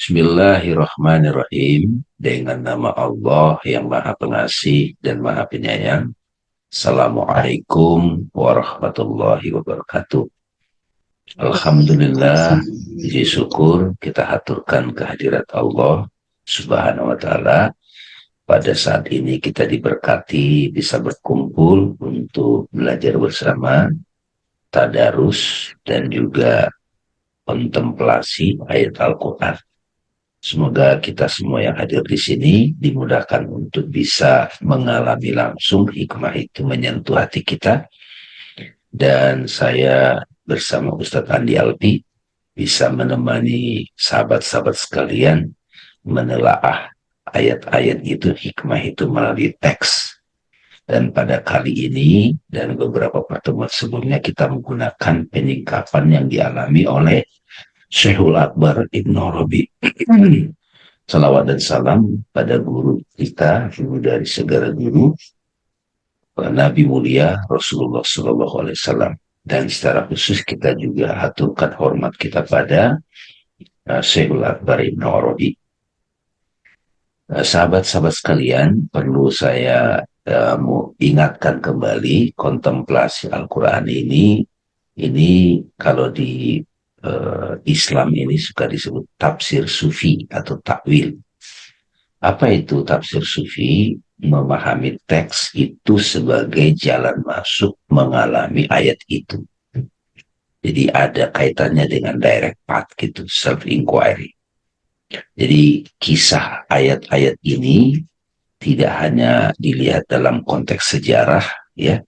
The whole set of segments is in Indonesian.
Bismillahirrahmanirrahim. Dengan nama Allah yang Maha Pengasih dan Maha Penyayang. Assalamualaikum warahmatullahi wabarakatuh. Alhamdulillah, puji syukur kita haturkan kehadirat Allah Subhanahu wa Ta'ala. Pada saat ini kita diberkati bisa berkumpul untuk belajar bersama, tadarus dan juga kontemplasi ayat Al-Quran. Semoga kita semua yang hadir di sini dimudahkan untuk bisa mengalami langsung hikmah itu menyentuh hati kita. Dan saya bersama Ustadz Andi Alpi bisa menemani sahabat-sahabat sekalian menelaah ayat-ayat itu, hikmah itu melalui teks. Dan pada kali ini dan beberapa pertemuan sebelumnya kita menggunakan penyingkapan yang dialami oleh Syekhul Akbar Ibn Arabi. Salawat dan salam pada guru kita, guru dari segala guru, Nabi mulia Rasulullah Sallallahu Alaihi Wasallam. Dan secara khusus kita juga haturkan hormat kita pada Syekhul Akbar Ibn Arabi. Sahabat-sahabat sekalian, perlu saya mau ingatkan kembali kontemplasi Al-Quran ini kalau di Islam ini suka disebut tafsir sufi atau takwil. Apa itu tafsir sufi? Memahami teks itu sebagai jalan masuk mengalami ayat itu. Jadi ada kaitannya dengan direct path gitu, self inquiry. Jadi kisah ayat-ayat ini tidak hanya dilihat dalam konteks sejarah ya,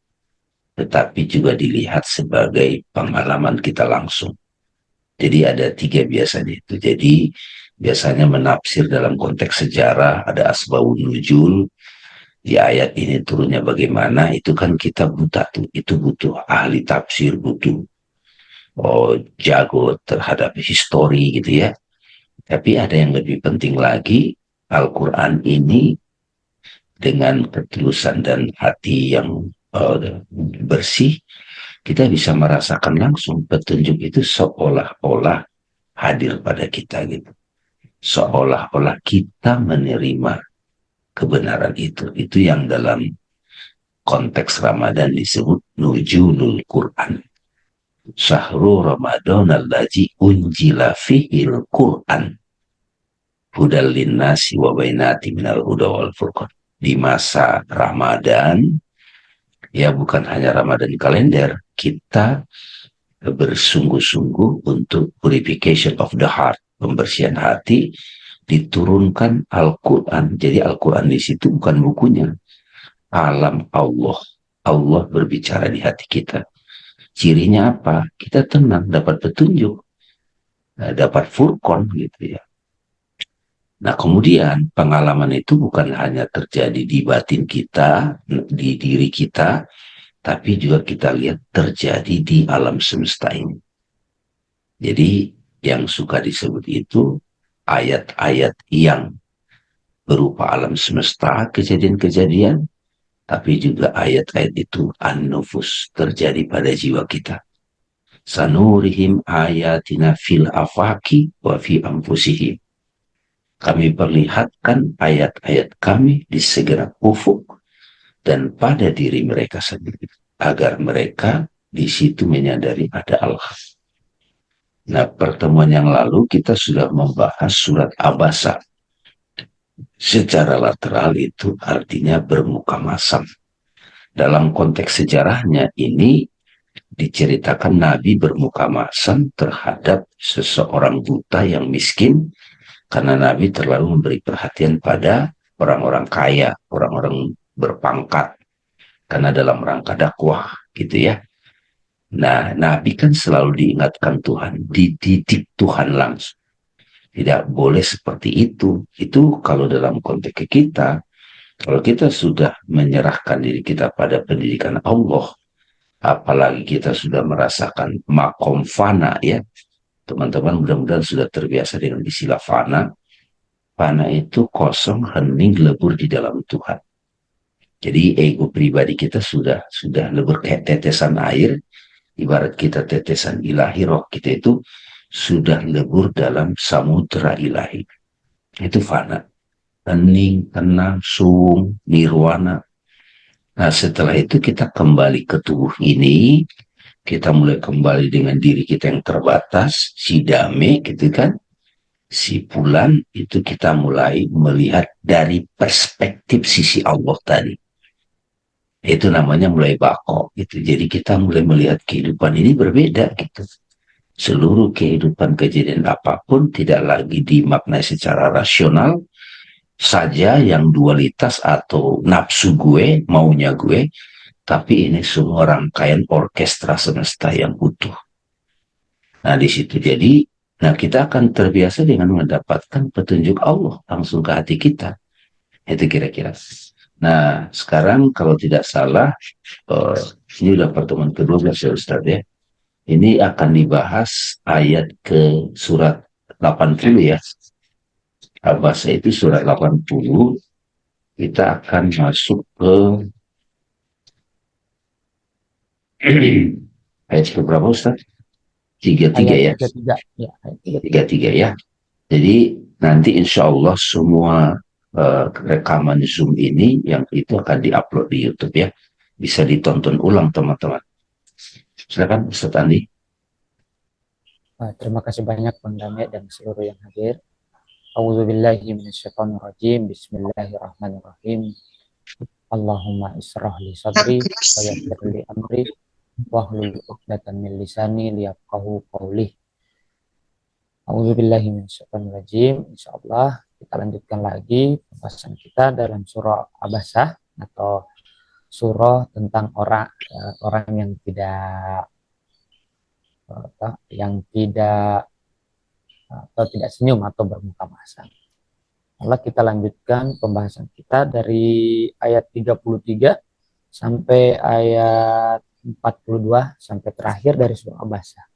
tetapi juga dilihat sebagai pengalaman kita langsung. Jadi ada tiga biasanya itu. Jadi biasanya menafsir dalam konteks sejarah, ada asbabun nuzul, di ayat ini turunnya bagaimana, itu kan kita buta tuh, itu butuh ahli tafsir, butuh jago terhadap histori gitu ya. Tapi ada yang lebih penting lagi, Al-Quran ini dengan ketulusan dan hati yang bersih, kita bisa merasakan langsung petunjuk itu seolah-olah hadir pada kita gitu. Seolah-olah kita menerima kebenaran itu. Itu yang dalam konteks Ramadan disebut nuzulul Quran. Syahrul Ramadan allazi unjila fihil Quran. Hudal linnasi wa bainati minal huda wal furqan. Di masa Ramadan, ya bukan hanya Ramadan kalender, kita bersungguh-sungguh untuk purification of the heart, pembersihan hati, diturunkan Al-Quran. Jadi Al-Quran di situ bukan bukunya, alam Allah. Allah berbicara di hati kita. Cirinya apa? Kita tenang, dapat petunjuk, dapat furqan gitu ya. Nah kemudian pengalaman itu bukan hanya terjadi di batin kita, di diri kita, tapi juga kita lihat terjadi di alam semesta ini. Jadi yang suka disebut itu ayat-ayat yang berupa alam semesta, kejadian-kejadian, tapi juga ayat-ayat itu an-nufus, terjadi pada jiwa kita. Sanurihim ayatina fil afaki wa fi anfusihim. Kami perlihatkan ayat-ayat kami di segenap ufuk dan pada diri mereka sendiri, agar mereka di situ menyadari ada Allah. Nah, pertemuan yang lalu kita sudah membahas surat Abasa. Secara lateral itu artinya bermuka masam. Dalam konteks sejarahnya ini diceritakan Nabi bermuka masam terhadap seseorang buta yang miskin, karena Nabi terlalu memberi perhatian pada orang-orang kaya, orang-orang berpangkat, karena dalam rangka dakwah gitu ya. Nah, Nabi kan selalu diingatkan Tuhan, dididik Tuhan langsung. Tidak boleh seperti itu. Itu kalau dalam konteks kita, kalau kita sudah menyerahkan diri kita pada pendidikan Allah, apalagi kita sudah merasakan makom fana ya. Teman-teman mudah-mudahan sudah terbiasa dengan istilah fana. Fana itu kosong, hening, lebur di dalam Tuhan. Jadi ego pribadi kita sudah lebur kayak tetesan air. Ibarat kita tetesan ilahi, roh kita itu sudah lebur dalam samudra ilahi. Itu fana. Hening, tenang, sung, nirwana. Nah, setelah itu kita kembali ke tubuh ini, kita mulai kembali dengan diri kita yang terbatas, si dame gitu kan, si bulan itu kita mulai melihat dari perspektif sisi Allah tadi. Itu namanya mulai bako gitu. Jadi kita mulai melihat kehidupan ini berbeda gitu. Seluruh kehidupan kejadian apapun tidak lagi dimaknai secara rasional saja yang dualitas atau nafsu gue, maunya gue, tapi ini semua rangkaian orkestra semesta yang utuh. Nah, di situ jadi, nah kita akan terbiasa dengan mendapatkan petunjuk Allah langsung ke hati kita. Itu kira-kira. Nah, sekarang kalau tidak salah, uh, ini udah pertemuan ke-12 ya Ustadz ya. Ini akan dibahas ayat ke surat 80 ya. Abasa itu surat 80. Kita akan masuk ke ayat ke berapa Ustaz? 33 Ayat ya. 33. Ya, ayat 33. 33 ya. Jadi nanti insya Allah semua rekaman Zoom ini yang itu akan diupload di YouTube ya. Bisa ditonton ulang teman-teman. Silakan Ustaz Andi. Terima kasih banyak Bang Dame dan seluruh yang hadir. A'udzubillahi minasyaitonirrajim. Bismillahirrahmanirrahim. Allahumma israh li sadri wa yassir li amri wahlul 'uqdatam min lisani liyafqahu qawli. A'udzubillahi minasyaitonirrajim. Insyaallah kita lanjutkan lagi pembahasan kita dalam surah Abasah atau surah tentang orang yang tidak atau tidak senyum atau bermuka masam. Allah, kita lanjutkan pembahasan kita dari ayat 33 sampai ayat 42 sampai terakhir dari surah Abasa.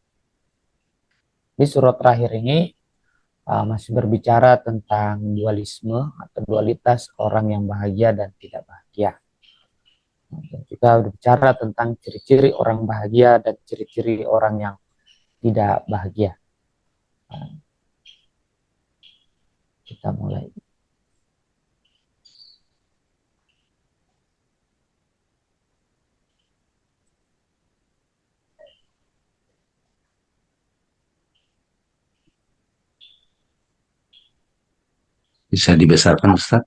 Di surat terakhir ini masih berbicara tentang dualisme atau dualitas orang yang bahagia dan tidak bahagia. Dan kita berbicara tentang ciri-ciri orang bahagia dan ciri-ciri orang yang tidak bahagia. Kita mulai. Bisa dibesarkan Ustaz?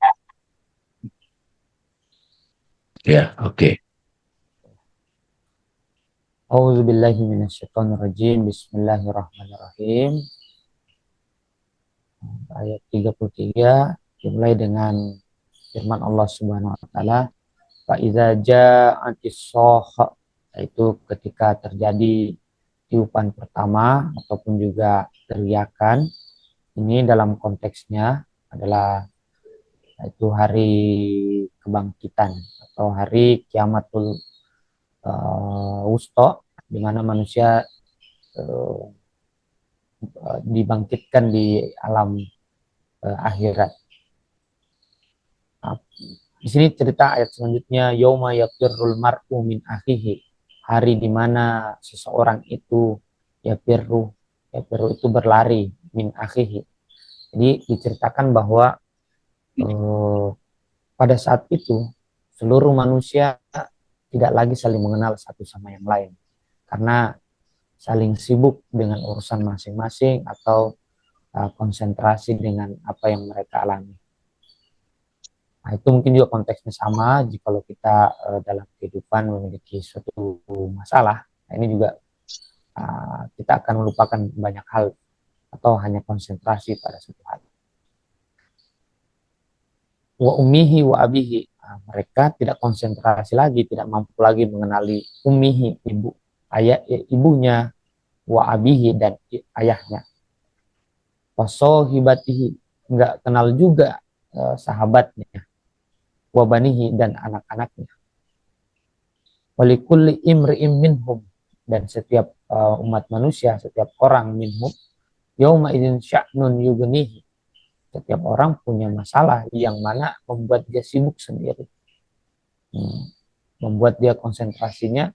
Ya, oke. A'udzubillahi minasyaitonirrajim. Bismillahirrahmanirrahim. Ayat 33 dimulai dengan firman Allah Subhanahu wa taala, fa iza ja'atis yaitu ketika terjadi tiupan pertama ataupun juga teriakan. Ini dalam konteksnya adalah yaitu hari kebangkitan atau hari kiamatul wusto, di mana manusia uh, dibangkitkan di alam akhirat. Nah, di sini cerita ayat selanjutnya, yauma yafirrul mar'u min akhihi, hari di mana seseorang itu yafirru itu berlari min akhihi. Jadi diceritakan bahwa pada saat itu seluruh manusia tidak lagi saling mengenal satu sama yang lain karena saling sibuk dengan urusan masing-masing atau konsentrasi dengan apa yang mereka alami. Nah, itu mungkin juga konteksnya sama jika kita dalam kehidupan memiliki suatu masalah. Nah, ini juga kita akan melupakan banyak hal atau hanya konsentrasi pada satu hal. Wa ummihi wa abihi. Nah, mereka tidak konsentrasi lagi, tidak mampu lagi mengenali ummihi, ibunya, wa abihi dan ayahnya. Wa sohibatihi, nggak kenal juga sahabatnya, wa banihi dan anak-anaknya. Walikulli imri'im minhum, dan setiap umat manusia, setiap orang minhum, yauma idzin sya'nun yughnihi, setiap orang punya masalah yang mana membuat dia sibuk sendiri, membuat dia konsentrasinya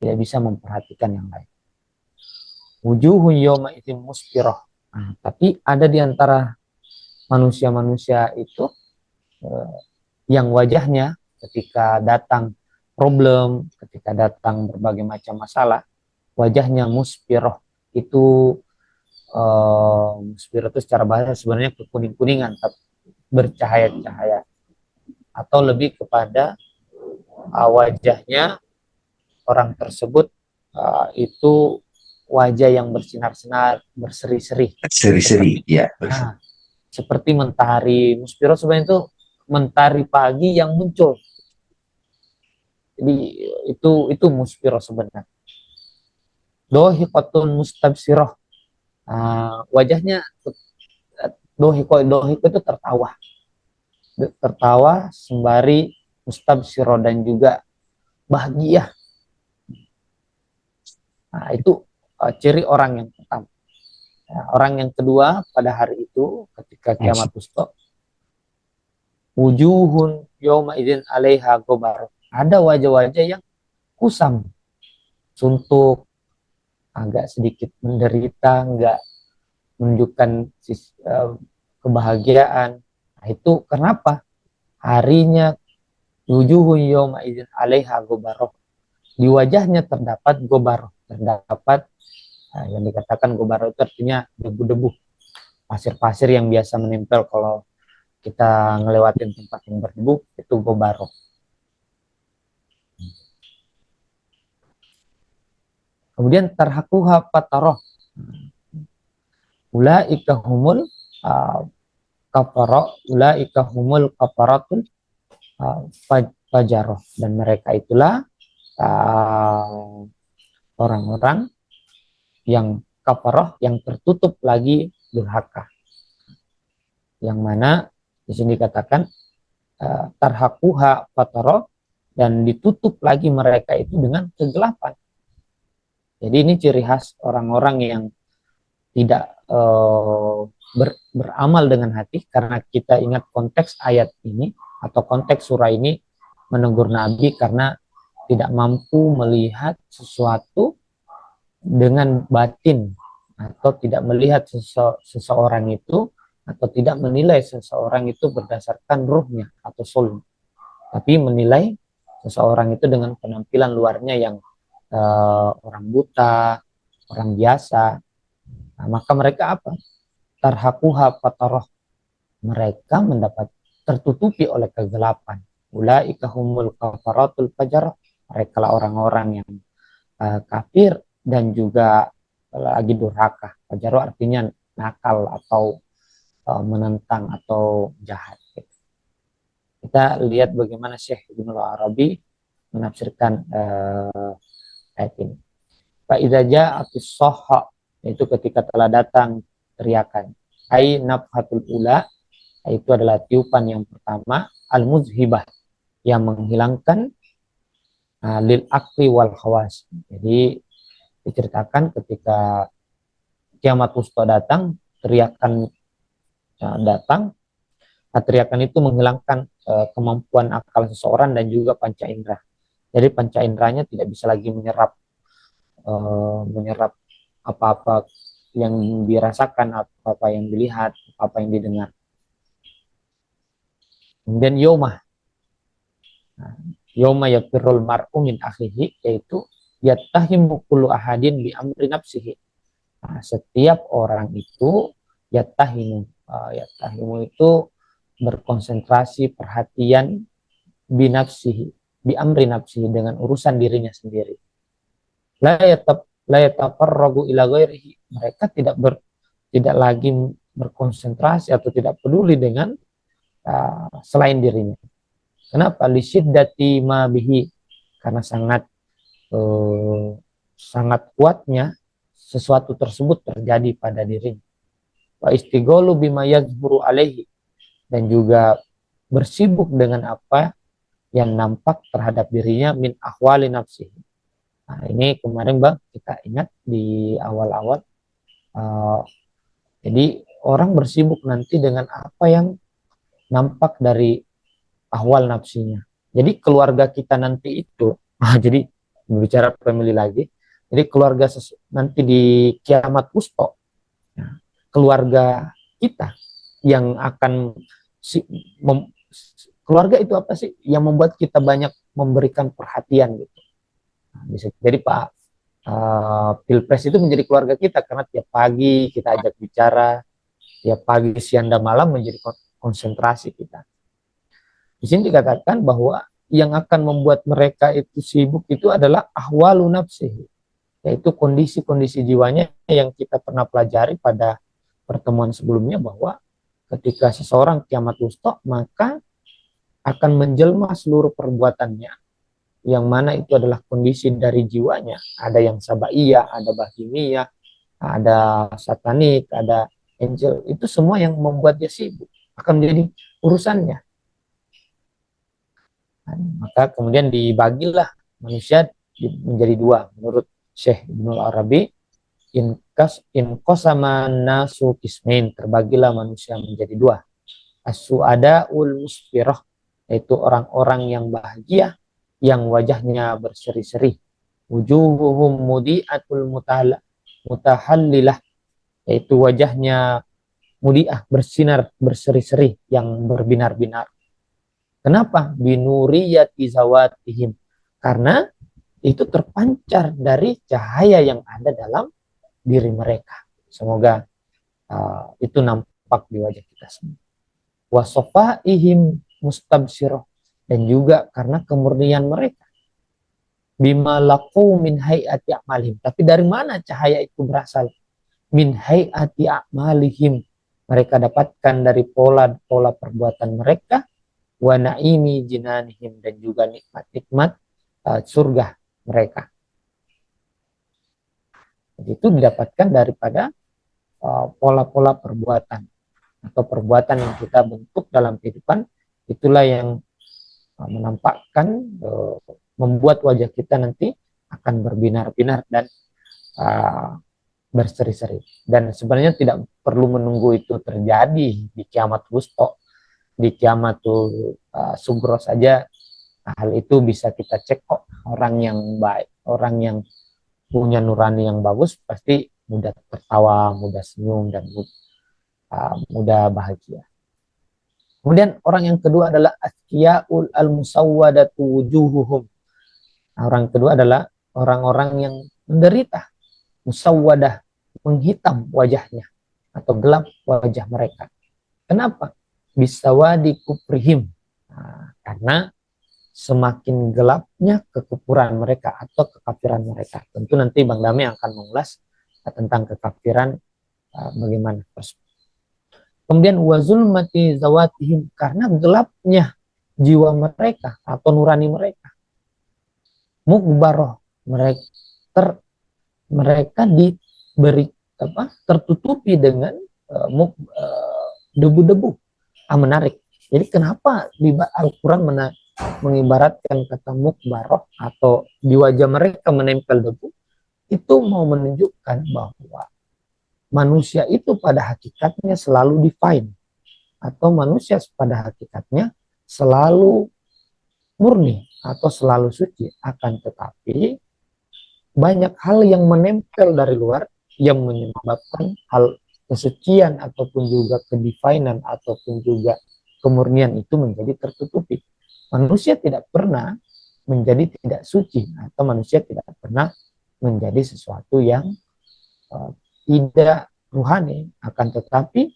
tidak bisa memperhatikan yang lain. wujuhun yawma idzin musfirah. Nah, tapi ada di antara manusia-manusia itu eh, yang wajahnya ketika datang problem, ketika datang berbagai macam masalah, wajahnya musfirah. Itu musfirah itu secara bahasa sebenarnya kekuning-kuningan, tapi bercahaya-cahaya, atau lebih kepada wajahnya orang tersebut itu wajah yang bersinar-sinar, berseri-seri, Seri-seri, seperti ya. seperti mentari. Musfiro sebenarnya itu mentari pagi yang muncul. Jadi itu musfiro sebenarnya. Dohiqatun mustabsirah. Wajahnya dohiko itu tertawa, sembari mustabsirah dan juga bahagia. Nah, itu ciri orang yang pertama. Nah, orang yang kedua pada hari itu ketika kiamat wusta, wujuhun yawma idzin 'alaiha ghabar. Ada wajah-wajah yang kusam, suntuk, agak sedikit menderita, enggak menunjukkan kebahagiaan. Nah, itu kenapa? Harinya wujuhun yawma idzin 'alaiha ghabar. Di wajahnya terdapat gobar, terdapat yang dikatakan gobar itu artinya debu-debu, pasir-pasir yang biasa menempel kalau kita ngelewatin tempat yang berdebu, itu gobaro. Kemudian tarhaquha pataroh. Ulaika humul kafaro, ulaika humul kafaratul fajaroh. Dan mereka itulah orang-orang yang kafaroh, yang tertutup lagi durhaka. Yang mana di sini dikatakan tarhaquha pataroh, dan ditutup lagi mereka itu dengan kegelapan. Jadi ini ciri khas orang-orang yang tidak beramal dengan hati, karena kita ingat konteks ayat ini atau konteks surah ini menegur Nabi karena tidak mampu melihat sesuatu dengan batin, atau tidak melihat seseorang itu, atau tidak menilai seseorang itu berdasarkan ruhnya atau soul, tapi menilai seseorang itu dengan penampilan luarnya yang orang buta, orang biasa. Nah, maka mereka apa? Tarhaquha pataroh. Mereka mendapat tertutupi oleh kegelapan. Ulaika humul kafaratul fajar. Mereka lah orang-orang yang kafir dan juga lagi durhaka. Fajar artinya nakal atau menentang atau jahat. Kita lihat bagaimana Syekh Ibnu Arabi menafsirkan ayat ini. Fa idza ja'atis sahha, yaitu ketika telah datang teriakan. Ai nafhatul ula, itu adalah tiupan yang pertama, al muzhibah, yang menghilangkan lil akli wal khawas. Jadi diceritakan ketika kiamat wusta datang, teriakan datang. Teriakan itu menghilangkan kemampuan akal seseorang dan juga panca indera. Jadi panca inderanya tidak bisa lagi menyerap apa-apa yang dirasakan, apa-apa yang dilihat, apa yang didengar. Kemudian yomah, yoma yafirul mar'u min akhihi, yaitu yattahimu kullu ahadin bi amri nafsihi. Nah, setiap orang itu yattahimu, yattahimu itu berkonsentrasi perhatian binafsihi, bi amri nafsihi, dengan urusan dirinya sendiri. La yatafarragu ila ghairihi, mereka tidak lagi berkonsentrasi atau tidak peduli dengan selain dirinya. Kenapa? Lisyiddati ma bihi, karena sangat kuatnya sesuatu tersebut terjadi pada dirinya. Wa istighalu bima yazburu alaihi, dan juga bersibuk dengan apa yang nampak terhadap dirinya min ahwali nafsi. Nah, ini kemarin Bang kita ingat di awal-awal. Jadi orang bersibuk nanti dengan apa yang nampak dari ahwal nafsinya. Jadi keluarga kita nanti itu, jadi bicara family lagi, Jadi keluarga nanti di kiamat wusto, ya, keluarga kita yang akan keluarga itu apa sih yang membuat kita banyak memberikan perhatian gitu. Nah, bisa jadi Pak, Pilpres itu menjadi keluarga kita karena tiap pagi kita ajak bicara, tiap pagi siang dan malam menjadi konsentrasi kita. Di sini dikatakan bahwa yang akan membuat mereka itu sibuk itu adalah ahwalu nafsihi, yaitu kondisi-kondisi jiwanya yang kita pernah pelajari pada pertemuan sebelumnya, bahwa ketika seseorang kiamat wusta maka akan menjelma seluruh perbuatannya, yang mana itu adalah kondisi dari jiwanya. Ada yang sabaiyah, ada bahimiyah, ada satanik, ada angel. Itu semua yang membuat dia sibuk akan menjadi urusannya. Nah, maka kemudian dibagilah manusia menjadi dua. Menurut Syekh Ibnul Arabi, in qasama nasu kismin, terbagilah manusia menjadi dua. As-su'ada ul musfirah, yaitu orang-orang yang bahagia, yang wajahnya berseri-seri. Wujuhuhum mudi'atul mutahallilah, yaitu wajahnya mudi'ah, bersinar, berseri-seri, yang berbinar-binar. Kenapa? Binuriyati zawatihim, karena itu terpancar dari cahaya yang ada dalam diri mereka. Semoga itu nampak di wajah kita semua. Wasofaihim mustabsirah, dan juga karena kemurnian mereka. Bima laqu min hayati a'malihim, tapi dari mana cahaya itu berasal? Min hayati a'malihim, mereka dapatkan dari pola-pola perbuatan mereka. Wa naimi jinanihim, dan juga nikmat-nikmat surga mereka. Jadi itu didapatkan daripada pola-pola perbuatan atau perbuatan yang kita bentuk dalam kehidupan. Itulah yang menampakkan, membuat wajah kita nanti akan berbinar-binar dan berseri-seri. Dan sebenarnya tidak perlu menunggu itu terjadi di kiamat wusta, di kiamatul sugro saja. Hal itu bisa kita cek kok. Orang yang baik, orang yang punya nurani yang bagus, pasti mudah tertawa, mudah senyum, dan mudah bahagia. Kemudian orang yang kedua adalah asqiyaul al-musawwadatu wujuhuhum. Nah, orang kedua adalah orang-orang yang menderita, musawwadah, menghitam wajahnya atau gelap wajah mereka. Kenapa? Bisawadi kufrihim. Nah, karena semakin gelapnya kekufuran mereka atau kekafiran mereka. Tentu nanti Bang Dame akan mengulas tentang kekafiran bagaimana. Kemudian wazulmati zawatihim, karena gelapnya jiwa mereka atau nurani mereka. Mukbaroh, mereka diberi tertutupi dengan debu-debu. Menarik. Jadi kenapa di Al-Quran mengibaratkan kata mukbaroh atau di wajah mereka menempel debu? Itu mau menunjukkan bahwa manusia itu pada hakikatnya selalu divine, atau manusia pada hakikatnya selalu murni atau selalu suci. Akan tetapi banyak hal yang menempel dari luar yang menyebabkan hal kesucian ataupun juga kedivinan ataupun juga kemurnian itu menjadi tertutupi. Manusia tidak pernah menjadi tidak suci, atau manusia tidak pernah menjadi sesuatu yang tidak ruhani. Akan tetapi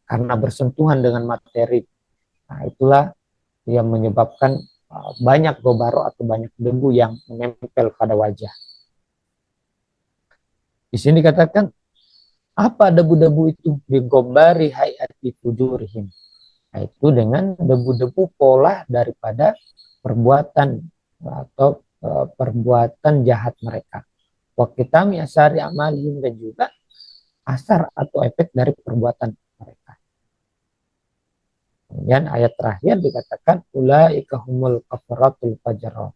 karena bersentuhan dengan materi, nah itulah yang menyebabkan banyak gobaro atau banyak debu yang menempel pada wajah. Di sini dikatakan, apa debu-debu itu? Bigobari hayati fujurihim, yaitu dengan debu-debu pola daripada perbuatan atau perbuatan jahat mereka. Wakitami asari amalihim, dan juga asar atau efek dari perbuatan mereka. Kemudian ayat terakhir dikatakan ulaika humul kafaratul fajr.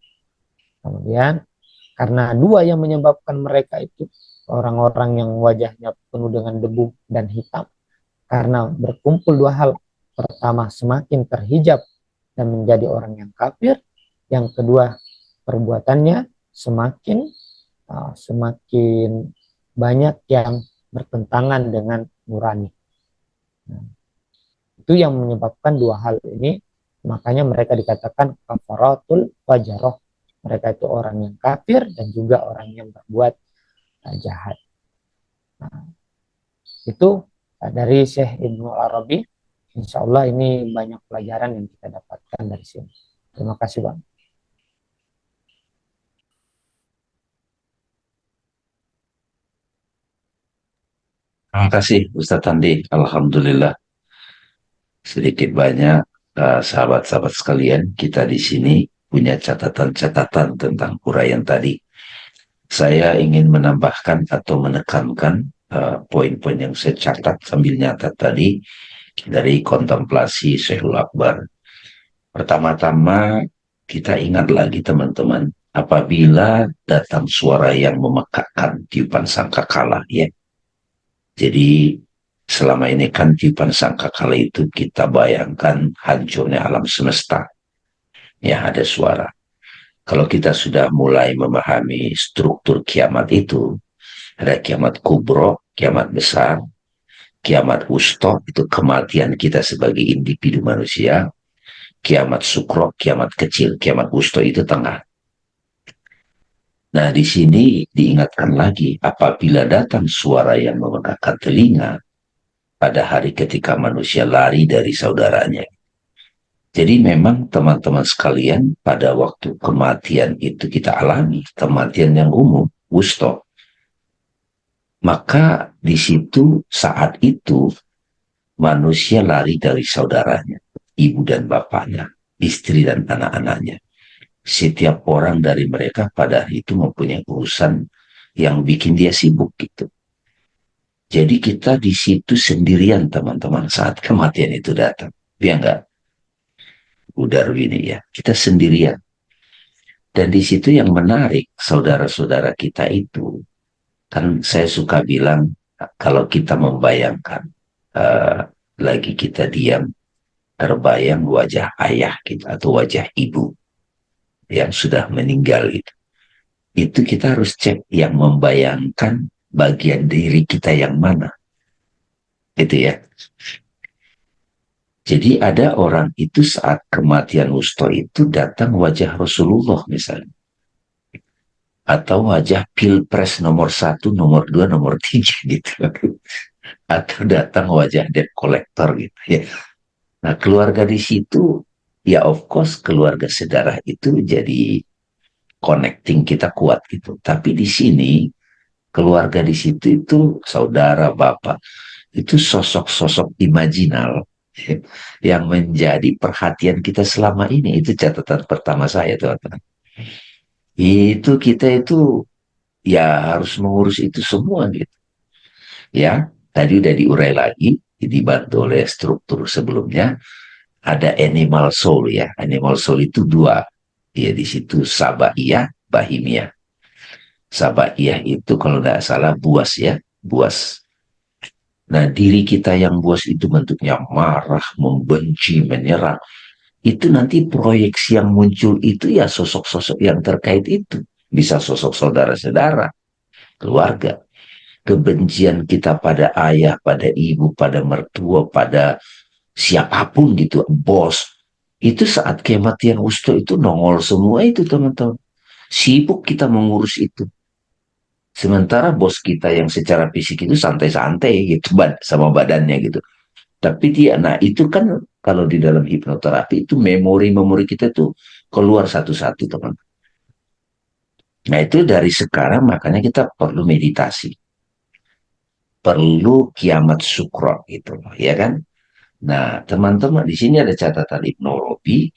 Kemudian karena dua yang menyebabkan mereka itu orang-orang yang wajahnya penuh dengan debu dan hitam, karena berkumpul dua hal. Pertama, semakin terhijab dan menjadi orang yang kafir. Yang kedua, perbuatannya semakin semakin banyak yang bertentangan dengan nurani. Nah, itu yang menyebabkan dua hal ini, makanya mereka dikatakan kafaratul fajaroh. Mereka itu orang yang kafir dan juga orang yang berbuat jahat. Nah, itu dari Syekh Ibnu Arabi. Insya Allah ini banyak pelajaran yang kita dapatkan dari sini. Terima kasih Bang. Terima kasih Ustadz Andi. Alhamdulillah sedikit banyak sahabat-sahabat sekalian kita di sini punya catatan-catatan tentang uraian tadi. Saya ingin menambahkan atau menekankan poin-poin yang saya catat sambil nyatat tadi dari kontemplasi Syekhul Akbar. Pertama-tama kita ingat lagi teman-teman, apabila datang suara yang memekakkan tiupan sangkakala ya. Jadi selama ini kan tiupan sangkakala itu kita bayangkan hancurnya alam semesta. Ya ada suara. Kalau kita sudah mulai memahami struktur kiamat itu, ada kiamat kubro, kiamat besar, kiamat wusto, itu kematian kita sebagai individu manusia, kiamat sukro, kiamat kecil, kiamat wusto itu tengah. Nah, di sini diingatkan lagi, apabila datang suara yang memegahkan telinga pada hari ketika manusia lari dari saudaranya. Jadi memang teman-teman sekalian, pada waktu kematian itu kita alami, kematian yang umum, wusto. Maka di situ, saat itu, manusia lari dari saudaranya, ibu dan bapaknya, istri dan anak-anaknya. Setiap orang dari mereka pada hari itu mempunyai urusan yang bikin dia sibuk gitu. Jadi kita di situ sendirian teman-teman saat kematian itu datang. Ya enggak, Bu Darwini ya. Kita sendirian. Dan di situ yang menarik, saudara-saudara kita itu, kan saya suka bilang, kalau kita membayangkan, uh, lagi kita diam, terbayang wajah ayah kita atau wajah ibu yang sudah meninggal itu. Itu kita harus cek yang membayangkan bagian diri kita yang mana. Itu ya. Jadi ada orang itu saat kematian Wusto itu datang wajah Rasulullah misalnya. Atau wajah Pilpres nomor 1, nomor 2, nomor 3 gitu. Atau datang wajah debt collector gitu ya. Nah keluarga di situ, ya of course keluarga sedarah itu jadi connecting kita kuat gitu. Tapi di sini keluarga di situ itu saudara bapak itu sosok-sosok imajinal yang menjadi perhatian kita selama ini. Itu catatan pertama saya teman-teman. Itu kita itu ya harus mengurus itu semua gitu ya. Tadi udah diurai lagi, dibantu oleh struktur sebelumnya. Ada animal soul ya. Animal soul itu dua ya, di situ sabaiyah, bahimiyah. Sabaiyah itu kalau tidak salah buas ya, buas. Nah, diri kita yang buas itu bentuknya marah, membenci, menyerang. Itu nanti proyeksi yang muncul itu ya sosok-sosok yang terkait itu. Bisa sosok saudara-saudara, keluarga. Kebencian kita pada ayah, pada ibu, pada mertua, pada siapapun gitu, bos. Itu saat kematian Wusto itu nongol semua itu teman-teman. Sibuk kita mengurus itu. Sementara bos kita yang secara fisik itu santai-santai gitu sama badannya gitu. Tapi dia, nah itu kan kalau di dalam hipnoterapi itu memori-memori kita tuh keluar satu-satu teman. Nah itu dari sekarang makanya kita perlu meditasi, perlu kiamat sukro gitu, ya kan? Nah teman-teman di sini ada catatan hipnologi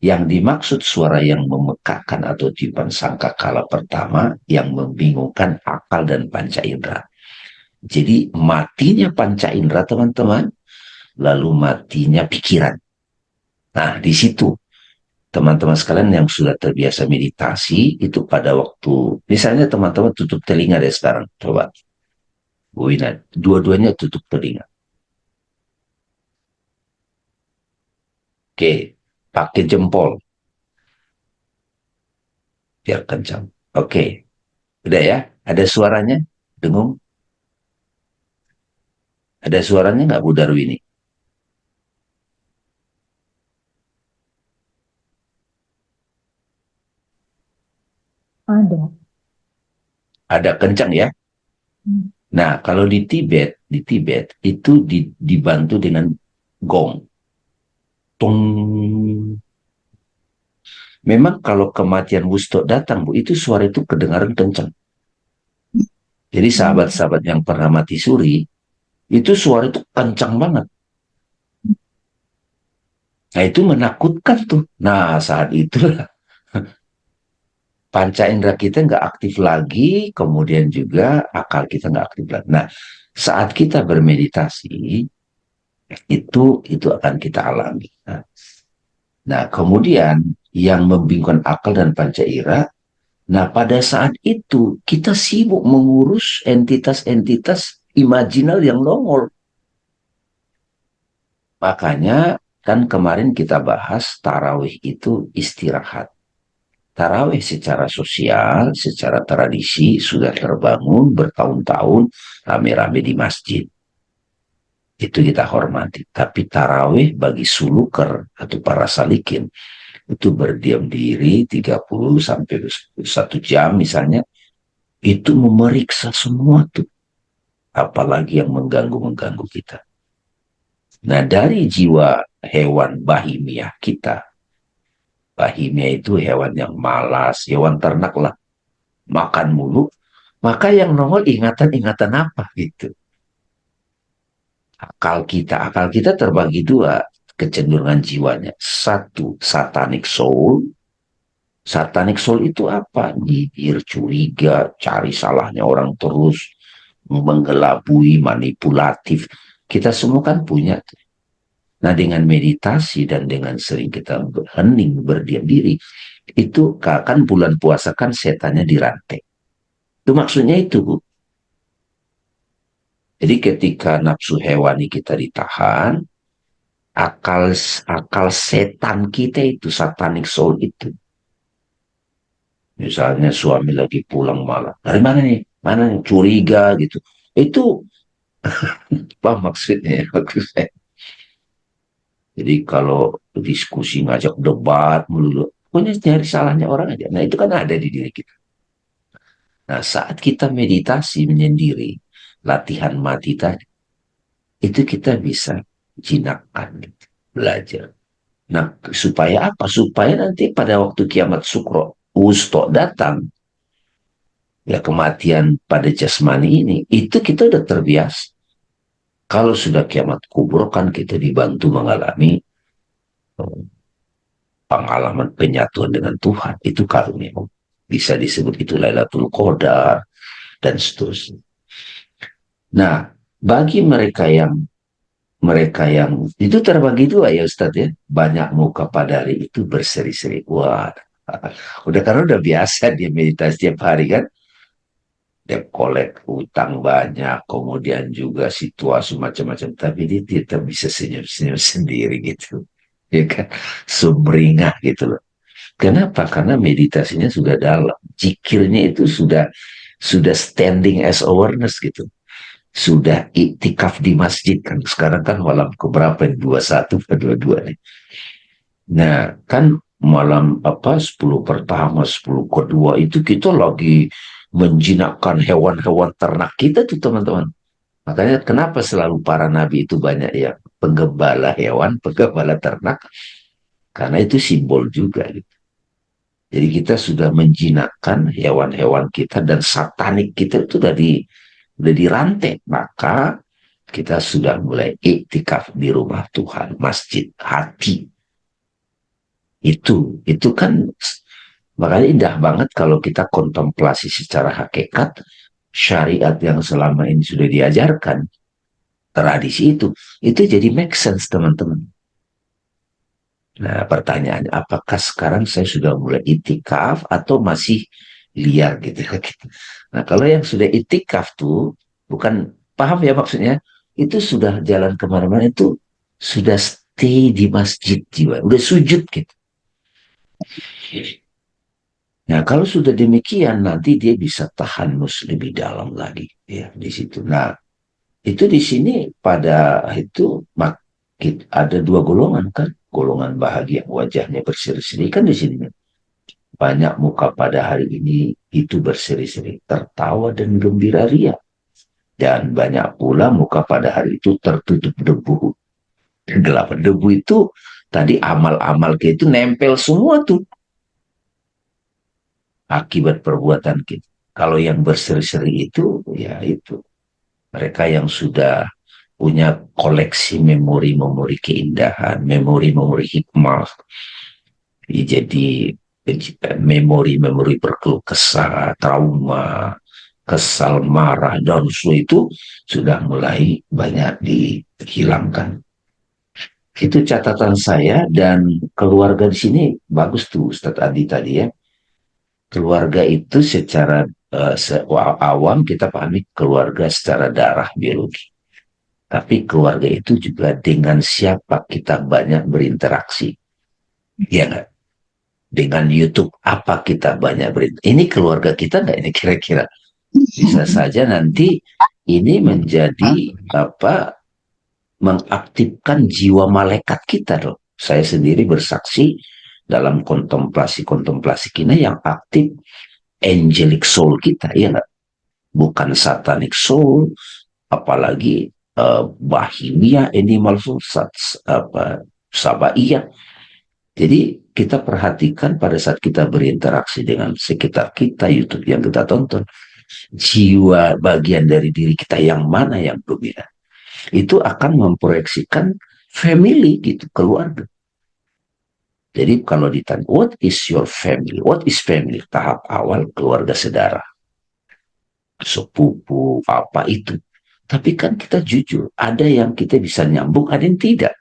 yang dimaksud suara yang memekakkan atau tiupan sangkakala pertama yang membingungkan akal dan panca indera. Jadi matinya panca indera teman-teman, lalu matinya pikiran. Nah di situ teman-teman sekalian yang sudah terbiasa meditasi itu pada waktu misalnya teman-teman tutup telinga deh sekarang coba Bu Wina, dua-duanya tutup telinga. Oke, pakai jempol biar kencang. Oke, Udah ya? Ada suaranya? Dengung? Ada suaranya nggak Bu Darwini? Ada. Ada kencang ya? Hmm. Nah, kalau di Tibet itu dibantu dengan gong. Tung. Memang kalau kematian Wusto datang, Bu, itu suara itu kedengaran kencang. Jadi sahabat-sahabat yang pernah mati suri, itu suara itu kencang banget. Nah, itu menakutkan tuh. Nah, saat itu panca indera kita nggak aktif lagi, kemudian juga akal kita nggak aktif lagi. Nah, saat kita bermeditasi, itu akan kita alami. Nah, kemudian yang membingungkan akal dan panca indera, nah pada saat itu kita sibuk mengurus entitas-entitas imajinal yang nongol. Makanya kan kemarin kita bahas tarawih itu istirahat. Tarawih secara sosial, secara tradisi sudah terbangun bertahun-tahun rame-rame di masjid. Itu kita hormati. Tapi tarawih bagi suluker atau para salikin itu berdiam diri 30 sampai 1 jam misalnya, itu memeriksa semua tuh. Apalagi yang mengganggu-mengganggu kita. Nah, dari jiwa hewan bahimiah kita, bahimiah itu hewan yang malas, hewan ternak lah, makan mulu, maka yang nongol ingatan-ingatan apa gitu. Akal kita terbagi dua kecenderungan jiwanya. Satu, satanic soul. Satanic soul itu apa? Nyindir, curiga, cari salahnya orang terus, menggelabui, manipulatif. Kita semua kan punya. Nah, dengan meditasi dan dengan sering kita hening, berdiam diri, itu kan bulan puasa kan setannya dirantai. Itu maksudnya itu, Bu. Jadi ketika nafsu hewani kita ditahan, akal akal setan kita itu satanic soul itu. Misalnya suami lagi pulang malam, dari mana nih? Mana nih? Curiga gitu. Itu apa maksudnya? Maksudnya. Jadi kalau diskusi ngajak debat melulu, pokoknya nyari salahnya orang aja. Nah itu kan ada di diri kita. Nah saat kita meditasi menyendiri, latihan mati tadi, itu kita bisa jinakkan, gitu, belajar. Nah, supaya apa? Supaya nanti pada waktu kiamat sukro, wusto datang, ya kematian pada jasmani ini, itu kita udah terbiasa. Kalau sudah kiamat kubur kan kita dibantu mengalami pengalaman penyatuan dengan Tuhan. Itu karunia. Bisa disebut itu Lailatul Qadar dan seterusnya. Nah, bagi mereka yang itu terbagi dua ya Ustadz ya. Banyak muka padari itu berseri-seri. Wah, udah karena udah biasa dia meditasi tiap hari kan. Dia kolek utang banyak, kemudian juga situasi macam-macam. Tapi dia tetap bisa senyum-senyum sendiri gitu. Ya kan, sumringah gitu loh. Kenapa? Karena meditasinya sudah dalam. Zikirnya itu sudah standing as awareness gitu. Sudah iktikaf di masjid kan. Sekarang kan malam keberapa? 21 ke 22 nih. Nah, kan malam apa 10 pertama, 10 kedua itu kita lagi menjinakkan hewan-hewan ternak kita tuh teman-teman. Makanya kenapa selalu para nabi itu banyak ya penggembala hewan, penggembala ternak, karena itu simbol juga gitu. Jadi kita sudah menjinakkan hewan-hewan kita dan satanik kita itu udah dirantai. Maka kita sudah mulai iktikaf di rumah Tuhan, masjid, hati. Itu kan makanya indah banget kalau kita kontemplasi secara hakikat syariat yang selama ini sudah diajarkan, tradisi itu jadi make sense teman-teman. Nah pertanyaannya, apakah sekarang saya sudah mulai itikaf atau masih liar gitu. Nah kalau yang sudah itikaf tuh, bukan paham ya maksudnya, itu sudah jalan kemana-mana, itu sudah stay di masjid jiwa, udah sujud gitu. Nah, kalau sudah demikian, nanti dia bisa tahanus lebih dalam lagi, ya, di situ. Nah, itu di sini pada itu ada dua golongan kan, golongan bahagia wajahnya berseri-seri kan di sini. Banyak muka pada hari ini itu berseri-seri, tertawa dan gembira ria. Dan banyak pula muka pada hari itu tertutup debu. Kegelapan debu itu tadi amal-amal kita itu nempel semua tuh akibat perbuatan kita. Kalau yang berseri-seri itu, ya itu. Mereka yang sudah punya koleksi memori-memori keindahan, memori-memori hikmah, jadi memori-memori berkeluh kesah, trauma, kesal, marah, dan itu sudah mulai banyak dihilangkan. Itu catatan saya dan keluarga di sini bagus tuh Ustadz Adi tadi ya. Keluarga itu secara awam kita pahami keluarga secara darah biologi. Tapi keluarga itu juga dengan siapa kita banyak berinteraksi. Ya nggak? Dengan YouTube apa kita banyak berinteraksi. Ini keluarga kita nggak ini kira-kira? Bisa saja nanti ini menjadi apa mengaktifkan jiwa malaikat kita loh. Saya sendiri bersaksi dalam kontemplasi-kontemplasi kita yang aktif angelic soul kita, ya nggak? Bukan satanic soul, apalagi bahimia, animal soul, apa, sabaiyah. Jadi kita perhatikan pada saat kita berinteraksi dengan sekitar kita, YouTube yang kita tonton, jiwa bagian dari diri kita yang mana yang dominan. Itu akan memproyeksikan family gitu, keluarga. Jadi kalau ditanya, what is your family? What is family? Tahap awal keluarga saudara, sepupu, apa itu. Tapi kan kita jujur, ada yang kita bisa nyambung, ada yang tidak.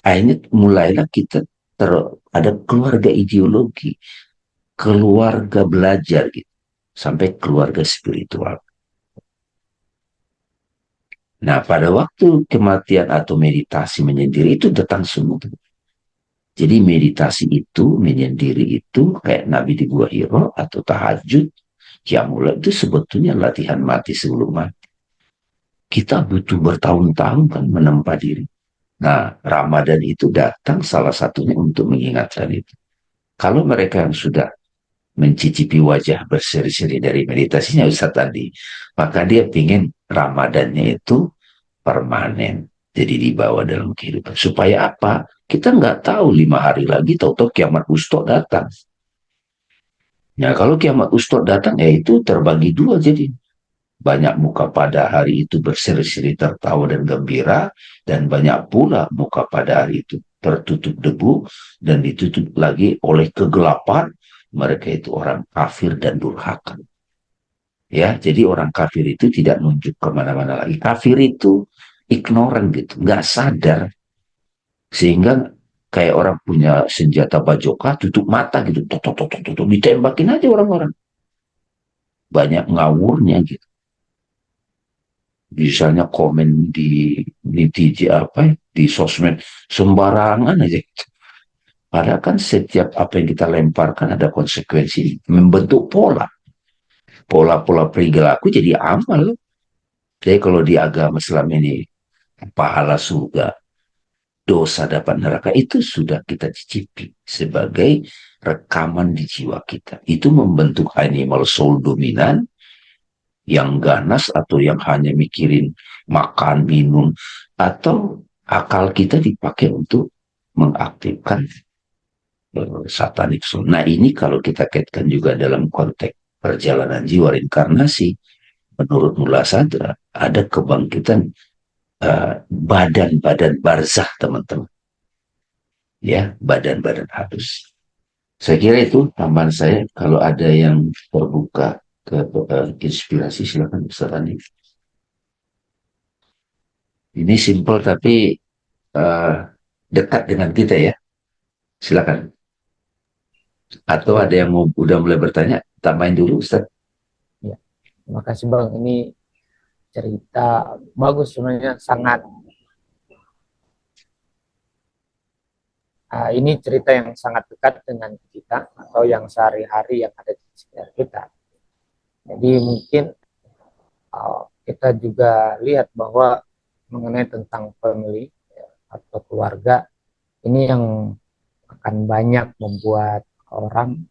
Akhirnya mulailah kita ada keluarga ideologi, keluarga belajar gitu, sampai keluarga spiritual. Nah, pada waktu kematian atau meditasi menyendiri itu datang semua. Jadi meditasi itu, menyendiri itu kayak Nabi di Gua Hiro atau tahajud, mulai itu sebetulnya latihan mati sebelum mati. Kita butuh bertahun-tahun kan menempa diri. Nah, Ramadan itu datang salah satunya untuk mengingatkan itu. Kalau mereka yang sudah mencicipi wajah berseri-seri dari meditasinya Ustaz tadi, maka dia ingin Ramadannya itu permanen. Jadi dibawa dalam kehidupan. Supaya apa? Kita nggak tahu 5 hari lagi, tahu-tahu kiamat ustok datang. Ya kalau kiamat ustok datang, ya itu terbagi dua jadi. Banyak muka pada hari itu berseri-seri tertawa dan gembira, dan banyak pula muka pada hari itu tertutup debu dan ditutup lagi oleh kegelapan. Mereka itu orang kafir dan durhaka. Ya, jadi orang kafir itu tidak nunjuk kemana-mana lagi. Kafir itu ignoran gitu, nggak sadar, sehingga kayak orang punya senjata bajoka tutup mata gitu, ditembakin aja orang-orang. Banyak ngawurnya gitu. Misalnya komen di TJ apa ya, di sosmed sembarangan aja gitu. Padahal kan setiap apa yang kita lemparkan ada konsekuensi, membentuk pola-pola perilaku jadi amal. Jadi kalau di agama Islam ini pahala surga, dosa dapat neraka itu sudah kita cicipi sebagai rekaman di jiwa kita. Itu membentuk animal soul dominan yang ganas atau yang hanya mikirin makan, minum, atau akal kita dipakai untuk mengaktifkan satanik soul. Nah ini kalau kita kaitkan juga dalam konteks perjalanan jiwa reinkarnasi, menurut Mullah Sadra ada kebangkitan badan-badan barzah teman-teman. Ya, badan-badan halus. Saya kira itu tambahan saya. Kalau ada yang terbuka ke inspirasi, silakan Ustaz Andi. Ini simple tapi uh, dekat dengan kita ya. Silakan. Atau Ya, ada yang mau udah mulai bertanya, tambahin dulu Ustaz. ya. Terima kasih Bang. Ini cerita bagus sebenarnya, sangat Ini cerita yang sangat dekat dengan kita atau yang sehari-hari yang ada di sekitar kita. Jadi mungkin kita juga lihat bahwa mengenai tentang family atau keluarga ini yang akan banyak membuat orang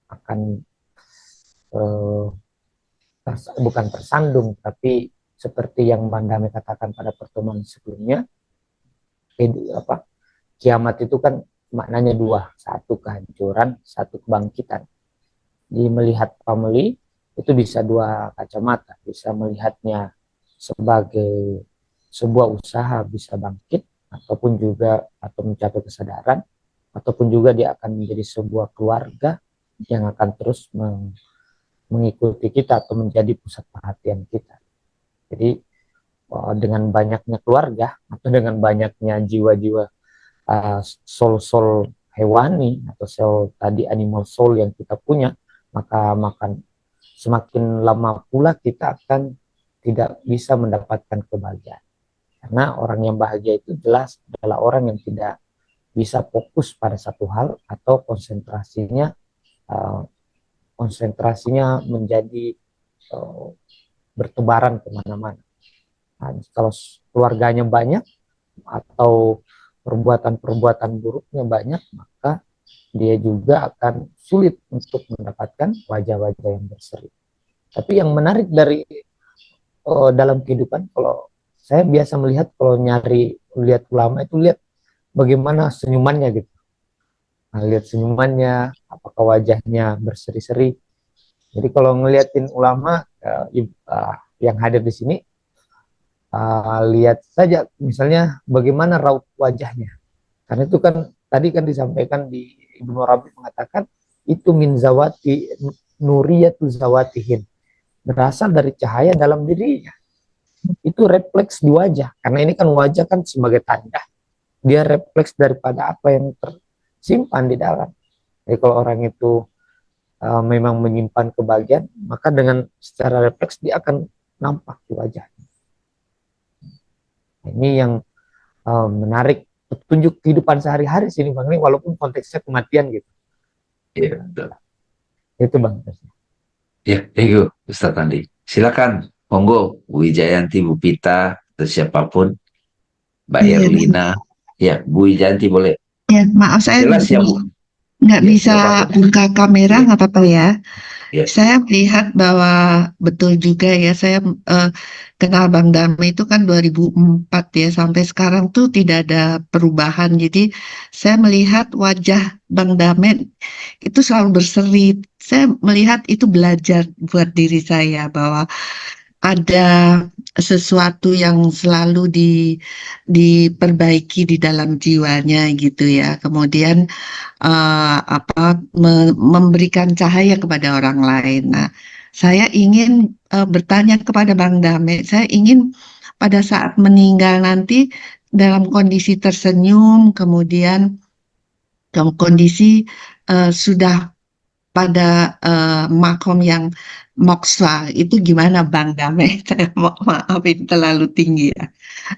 akan eh, bukan tersandung, tapi seperti yang Bang Dame katakan pada pertemuan sebelumnya, kiamat itu kan maknanya dua, satu kehancuran, satu kebangkitan. Di melihat family itu bisa dua kacamata, bisa melihatnya sebagai sebuah usaha bisa bangkit, ataupun juga atau mencapai kesadaran, ataupun juga dia akan menjadi sebuah keluarga yang akan terus mengikuti kita atau menjadi pusat perhatian kita. Jadi dengan banyaknya keluarga atau dengan banyaknya jiwa-jiwa soul-soul hewani atau soul tadi animal soul yang kita punya, maka semakin lama pula kita akan tidak bisa mendapatkan kebahagiaan. Karena orang yang bahagia itu jelas adalah orang yang tidak bisa fokus pada satu hal atau konsentrasinya menjadi bertebaran kemana-mana. Nah, kalau keluarganya banyak atau perbuatan-perbuatan buruknya banyak, maka dia juga akan sulit untuk mendapatkan wajah-wajah yang berseri. Tapi yang menarik dari dalam kehidupan, kalau saya biasa melihat kalau lihat ulama itu lihat bagaimana senyumannya gitu. Nah, lihat senyumannya, apakah wajahnya berseri-seri. Jadi kalau ngeliatin ulama yang hadir di sini, lihat saja misalnya bagaimana raut wajahnya. Karena itu kan tadi kan disampaikan di Ibnu Rabi mengatakan itu min zawati nuriyatu zawatihin, berasal dari cahaya dalam dirinya. Itu refleks di wajah, karena ini kan wajah kan sebagai tanda, dia refleks daripada apa yang tersimpan di dalam. Jadi kalau orang itu memang menyimpan kebahagiaan, maka dengan secara refleks dia akan nampak di wajah. Ini yang menarik, petunjuk kehidupan sehari-hari sini Bang, ini walaupun konteksnya kematian gitu. Iya, betul. Itu Bang. Ya, thank you, Ustaz Andi. Silakan, monggo, Bu Wijayanti, Bu Pita, atau siapapun, Mbak Iya, Erlina. Ya, Bu Wijayanti boleh. ya, maaf saya Jelas ya, Bu? nggak Ya, bisa nggak apa-apa. buka kamera, Ya, nggak apa-apa ya. ya, Saya melihat bahwa betul juga ya, saya kenal Bang Dame itu kan 2004 ya, sampai sekarang tuh tidak ada perubahan. Jadi saya melihat wajah Bang Dame itu selalu berseri. Saya melihat itu belajar buat diri saya bahwa ada sesuatu yang selalu diperbaiki di dalam jiwanya gitu ya. Kemudian memberikan cahaya kepada orang lain. Nah, saya ingin bertanya kepada Bang Dame, saya ingin pada saat meninggal nanti dalam kondisi tersenyum, kemudian dalam kondisi sudah pada makom yang moksha, itu gimana Bang Dame? Saya maafin terlalu tinggi ya.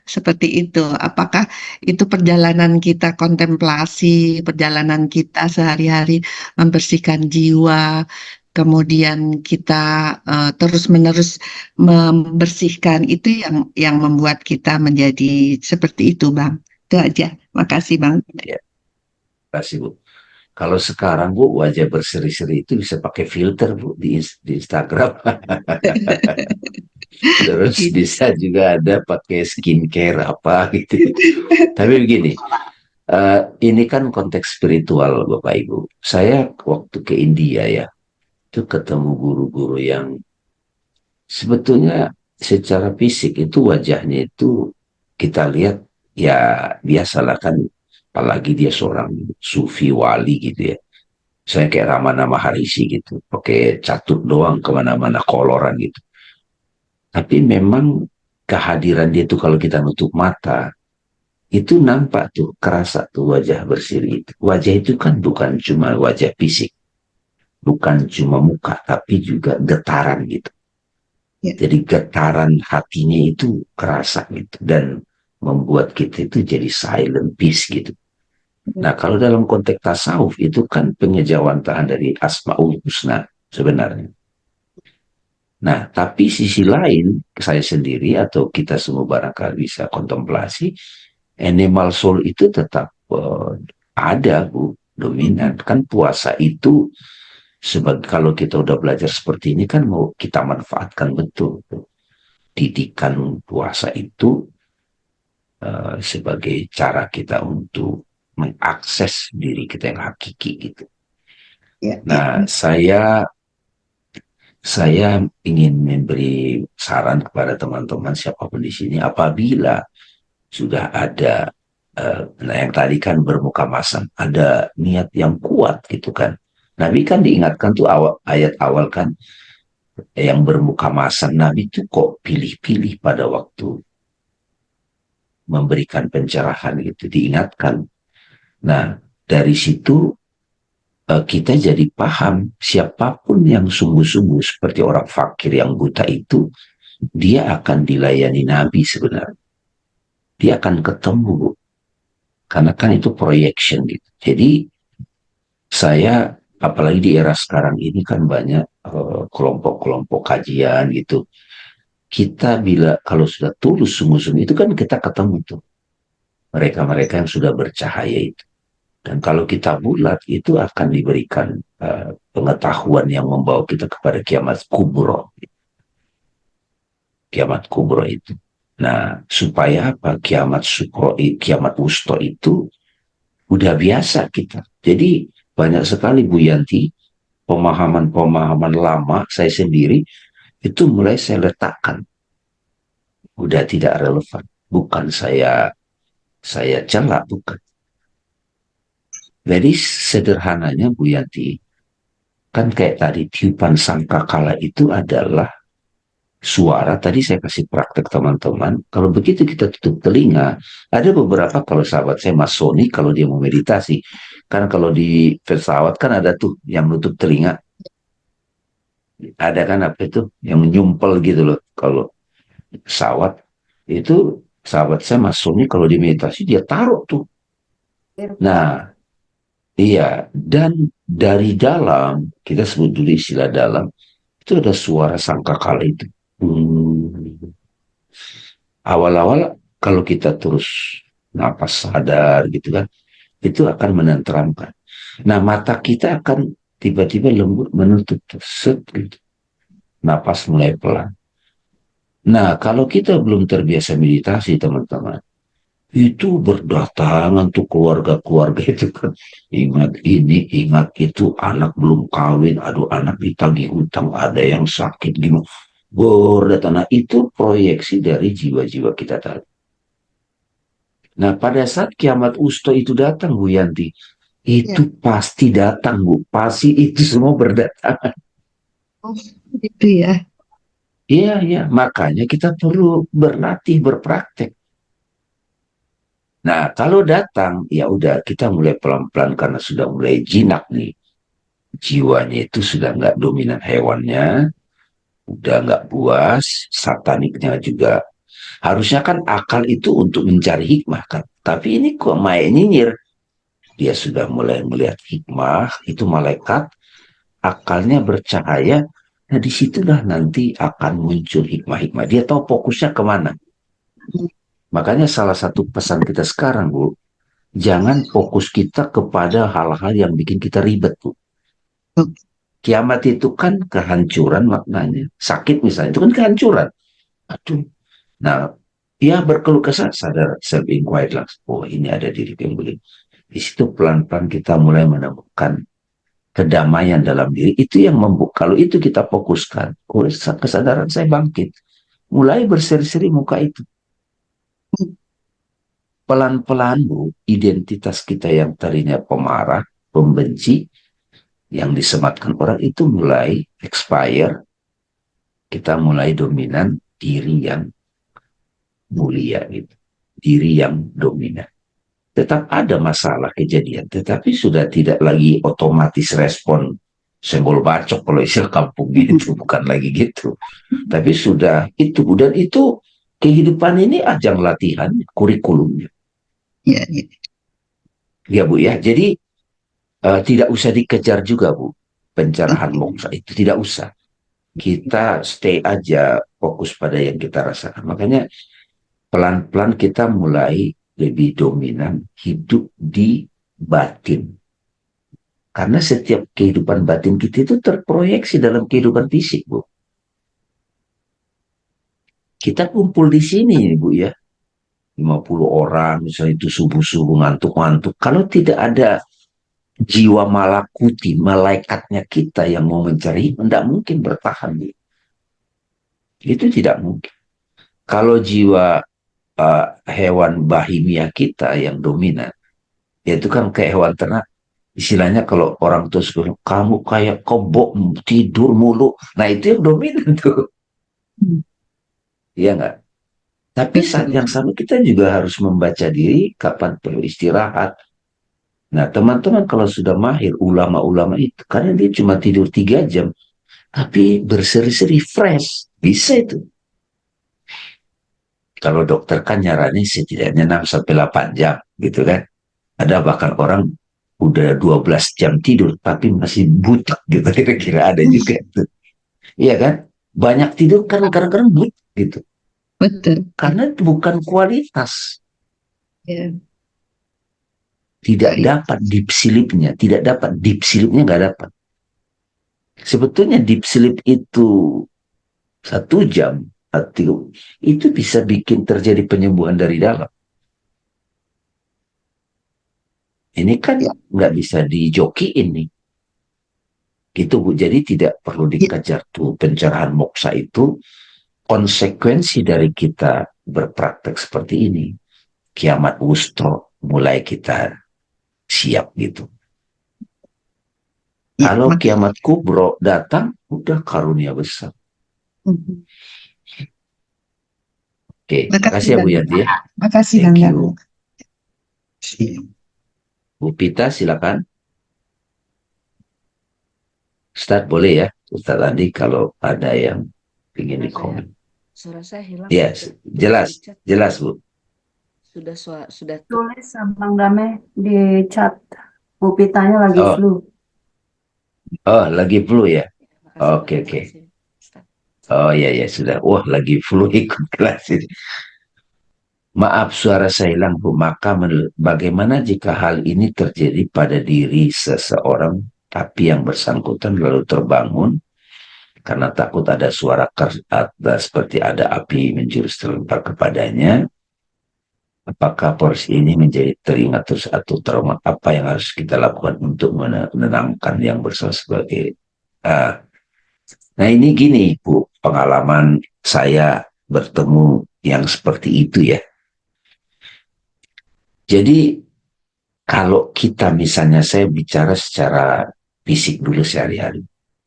Seperti itu. Apakah itu perjalanan kita kontemplasi, perjalanan kita sehari-hari membersihkan jiwa, kemudian kita terus-menerus membersihkan, itu yang membuat kita menjadi seperti itu, Bang. Itu aja. Makasih, Bang. ya. Terima kasih, Bu. Kalau sekarang, Bu, wajah berseri-seri itu bisa pakai filter, Bu, di Instagram. Terus bisa juga ada pakai skincare apa gitu. Tapi begini, ini kan konteks spiritual, Bapak Ibu. Saya waktu ke India ya, itu ketemu guru-guru yang sebetulnya secara fisik itu wajahnya itu kita lihat ya biasalah kan, apalagi dia seorang sufi wali gitu ya. Saya kayak Ramana Maharishi gitu, pakai catut doang kemana-mana koloran gitu. Tapi memang kehadiran dia tuh kalau kita nutup mata, itu nampak tuh, kerasa tuh wajah berseri itu. Wajah itu kan bukan cuma wajah fisik, bukan cuma muka, tapi juga getaran gitu. Ya. Jadi getaran hatinya itu kerasa gitu, dan membuat kita itu jadi silent peace gitu. Nah, kalau dalam konteks tasawuf itu kan pengejawantahan dari Asmaul Husna sebenarnya. Nah, tapi sisi lain, saya sendiri atau kita semua barangkali bisa kontemplasi, animal soul itu tetap ada, Bu, dominan. Kan puasa itu, sebagai kalau kita udah belajar seperti ini kan mau kita manfaatkan betul. Didikan puasa itu sebagai cara kita untuk mengakses diri kita yang hakiki gitu. Ya, Nah, saya ingin memberi saran kepada teman-teman siapapun di sini, apabila sudah ada nah yang tadi kan bermuka masam, ada niat yang kuat gitu kan. Nabi kan diingatkan tuh ayat awal kan, yang bermuka masam, Nabi tuh kok pilih-pilih pada waktu memberikan pencerahan gitu, diingatkan. Nah, dari situ kita jadi paham siapapun yang sungguh-sungguh seperti orang fakir yang buta itu, dia akan dilayani Nabi sebenarnya. Dia akan ketemu, karena kan itu projection gitu. Jadi saya, apalagi di era sekarang ini kan banyak kelompok-kelompok kajian gitu. Kita bila kalau sudah tulus sungguh-sungguh itu kan kita ketemu tuh mereka-mereka yang sudah bercahaya itu. Dan kalau kita bulat itu akan diberikan pengetahuan yang membawa kita kepada kiamat kubro. Kiamat kubro itu. Nah, supaya apa? Kiamat sukro, kiamat wusto itu udah biasa kita. Jadi banyak sekali Bu Yanti, pemahaman-pemahaman lama saya sendiri itu mulai saya letakkan. Udah tidak relevan. Bukan saya celak, bukan. Jadi sederhananya Bu Yanti, kan kayak tadi tiupan sangkakala itu adalah suara. Tadi saya kasih praktek teman-teman, kalau begitu kita tutup telinga, ada beberapa kalau sahabat saya Mas Sony kalau dia mau meditasi, kan kalau di pesawat kan ada tuh yang nutup telinga, ada kan apa itu yang nyumpel gitu loh. Kalau pesawat itu sahabat saya Mas Sony kalau di meditasi dia taruh tuh. Nah, iya, dan dari dalam, kita sebut dulu istilah dalam, itu ada suara sangkakala itu. Awal-awal kalau kita terus napas sadar gitu kan, itu akan menenteramkan. Nah, mata kita akan tiba-tiba lembut menutup, set gitu. Napas mulai pelan. Nah, kalau kita belum terbiasa meditasi, teman-teman, itu berdatangan tuh keluarga-keluarga itu kan. Ingat ini, ingat itu, anak belum kawin, aduh anak ditagih hutang, ada yang sakit, gimana. Berdatangan, nah, itu proyeksi dari jiwa-jiwa kita tadi. Nah, pada saat kiamat usto itu datang, Bu Yanti, itu ya. pasti datang, Bu. Pasti itu semua berdatangan. Oh, gitu ya. Iya, iya. Makanya kita perlu berlatih, berpraktek. Nah, kalau datang, ya udah kita mulai pelan-pelan karena sudah mulai jinak nih. Jiwanya itu sudah nggak dominan hewannya, udah nggak puas, sataniknya juga. Harusnya kan akal itu untuk mencari hikmah kan. Tapi ini kok main nyinyir. Dia sudah mulai melihat hikmah, itu malaikat, akalnya bercahaya. Nah, disitulah nanti akan muncul hikmah-hikmah. Dia tahu fokusnya kemana. Makanya salah satu pesan kita sekarang, Bu, jangan fokus kita kepada hal-hal yang bikin kita ribet, Bu. Kiamat itu kan kehancuran maknanya. Sakit misalnya, itu kan kehancuran. Aduh. Nah, dia berkeluh kesah, sadar, self-inquired lah. Oh, ini ada diri yang begini. Di situ pelan-pelan kita mulai menemukan kedamaian dalam diri. Itu yang membuka. Kalau itu kita fokuskan, oh, kesadaran saya bangkit. Mulai berseri-seri muka itu. Pelan-pelan, Bu, identitas kita yang tadinya pemarah, pembenci, yang disematkan orang itu mulai expire. Kita mulai dominan diri yang mulia gitu. Diri yang dominan. Tetap ada masalah kejadian, tetapi sudah tidak lagi otomatis respon senggol bacok kalau istilah kampung gitu, bukan lagi gitu. Tapi sudah itu, dan itu kehidupan ini ajang latihan, kurikulumnya. Ya, ya. Ya Bu ya, jadi tidak usah dikejar juga Bu, pencerahan Oke. moksa itu tidak usah. Kita stay aja fokus pada yang kita rasakan. Makanya pelan-pelan kita mulai lebih dominan hidup di batin. Karena setiap kehidupan batin kita itu terproyeksi dalam kehidupan fisik, Bu. Kita kumpul di sini, Bu ya. 50 orang, misalnya itu subuh-subuh ngantuk-ngantuk. Kalau tidak ada jiwa malakuti, malaikatnya kita yang mau mencari, tidak mungkin bertahan. Bu. Itu tidak mungkin. Kalau jiwa hewan bahimia kita yang dominan, yaitu kan kayak hewan ternak, istilahnya kalau orang tua suka, kamu kayak kobok tidur mulu, nah itu yang dominan tuh. Hmm. Iya nggak? Tapi saat Betul. yang sama kita juga harus membaca diri kapan perlu istirahat. Nah teman-teman kalau sudah mahir ulama-ulama itu, karena dia cuma tidur 3 jam, tapi berseri-seri fresh, bisa itu. Kalau dokter kan nyaranin setidaknya 6 sampai 8 jam gitu kan. Ada bahkan orang udah 12 jam tidur tapi masih butek gitu, kira-kira ada juga tuh. Iya kan? Banyak tidur kan kadang-kadang butek gitu. Betul. Karena bukan kualitas. Ya, Tidak baik. dapat deep sleep-nya, tidak dapat deep sleep-nya, nggak dapat. Sebetulnya deep sleep itu 1 jam atau itu bisa bikin terjadi penyembuhan dari dalam. Ini kan Ya, nggak bisa dijokiin nih. Gitu Bu. Jadi tidak perlu ya, dikejar tuh pencerahan moksa itu konsekuensi dari kita berpraktek seperti ini. Kiamat wusto mulai kita siap gitu. ya, Kalau makasih. kiamat kubro datang, udah karunia besar. Mhm. Oke, Makasih makasih ya Bu Bang. Yanti ya. Makasih Thank Bang you. Dami. Bu Pita silakan. Start boleh ya. Ustaz Andi kalau ada yang ingin dikomen. Suara saya hilang. Yes, jelas, jelas Bu. Sudah Tulis Bang Dame di chat. Bu Pitanya lagi Oh, flu. lagi flu ya. Makasih, Oke, Bang. oke. Makasih, Ustaz. Oh iya ya sudah. Wah lagi flu ikut kelas ini. Maaf suara saya hilang Bu. Maka bagaimana jika hal ini terjadi pada diri seseorang tapi yang bersangkutan lalu terbangun karena takut ada suara keras seperti ada api menjurus terlempar kepadanya. Apakah porsi ini menjadi teringat terus atau trauma? Apa yang harus kita lakukan untuk menenangkan yang bersalah sebagai uh, nah ini gini Bu, pengalaman saya bertemu yang seperti itu ya. Jadi kalau kita misalnya saya bicara secara fisik dulu sehari-hari,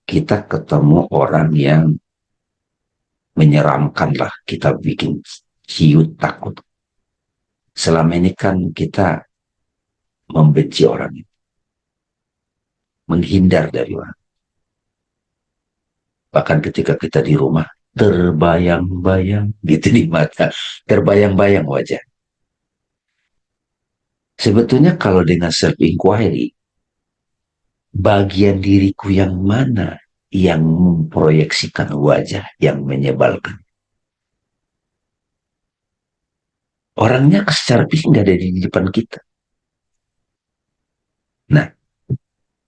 kita ketemu orang yang menyeramkan lah, kita bikin ciut takut. Selama ini kan kita membenci orang itu, menghindar dari orang. Bahkan ketika kita di rumah, terbayang-bayang gitu di mata, terbayang-bayang wajah. Sebetulnya kalau dengan self-inquiry, bagian diriku yang mana yang memproyeksikan wajah yang menyebalkan? Orangnya secara fisik nggak ada di depan kita. Nah,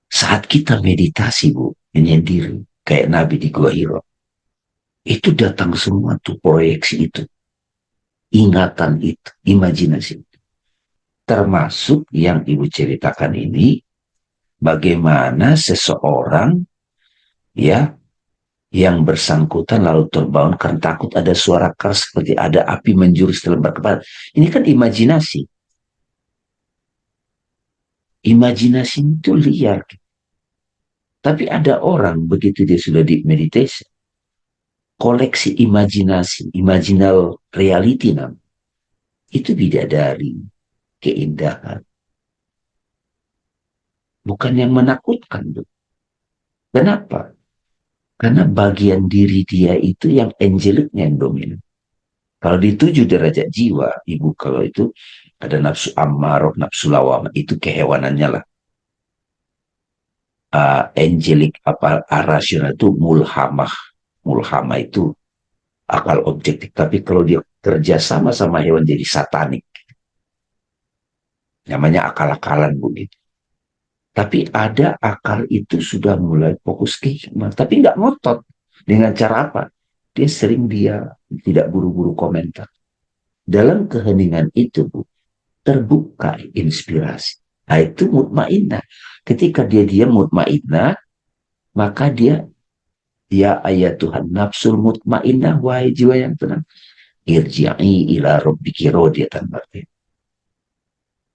saat kita meditasi, Bu, menyendiri, kayak Nabi di Gua Hiro, itu datang semua tuh proyeksi itu, ingatan itu, imajinasi itu. Termasuk yang Ibu ceritakan ini, bagaimana seseorang ya yang bersangkutan lalu terbangun karena takut ada suara keras seperti ada api menjurus terlempar kepala. Ini kan imajinasi. Imajinasi itu liar. Tapi ada orang begitu dia sudah di meditation, koleksi imajinasi, imaginal reality namanya. Itu bidadari, keindahan. Bukan yang menakutkan. Kenapa? Karena bagian diri dia itu yang angeliknya yang dominan. Kalau di 7 derajat jiwa, Ibu, kalau itu ada nafsu ammaroh, nafsu lawamah, itu kehewanannya lah. Angelic apa rasional itu mulhamah. Mulhamah itu akal objektif. Tapi kalau dia kerja sama hewan jadi satanik. Namanya akal-akalan, Bu. Gitu. Tapi ada akal itu sudah mulai fokus ke hikmah. Tapi nggak ngotot. Dengan cara apa? Dia tidak buru-buru komentar. Dalam keheningan itu, Bu, terbuka inspirasi. Nah, itu mutmainnah. Ketika dia diam mutmainnah, maka dia, ya ayat Tuhan, nafsul mutmainnah, wahai jiwa yang tenang, irji'i ila rabbiki radiyatan mardiyah.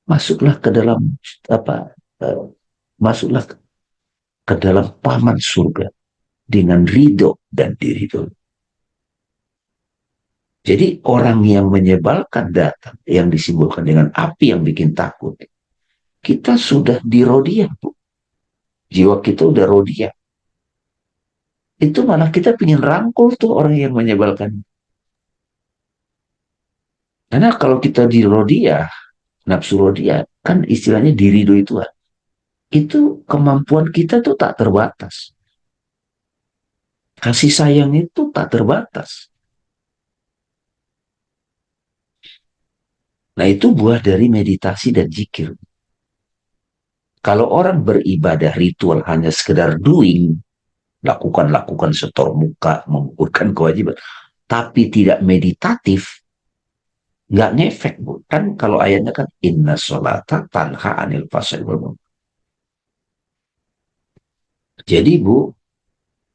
Masuklah ke dalam apa? Masuklah ke dalam paman surga dengan ridho dan diridhoi. Jadi orang yang menyebalkan datang, yang disimbolkan dengan api yang bikin takut, kita sudah di rodiah, Bu. Jiwa kita udah rodiah. Itu malah kita pingin rangkul tuh orang yang menyebalkan. Karena kalau kita di rodiah, nafsu rodiah, kan istilahnya diridhoi Tuhan. Itu kemampuan kita tuh tak terbatas. Kasih sayang itu tak terbatas. Nah, itu buah dari meditasi dan zikir. Kalau orang beribadah ritual hanya sekedar doing, lakukan setor muka, mengukurkan kewajiban, tapi tidak meditatif, nggak ngefek, Bu. Kan kalau ayatnya kan inna sholata tanha anil fahsya'i wal munkar. Jadi, Bu,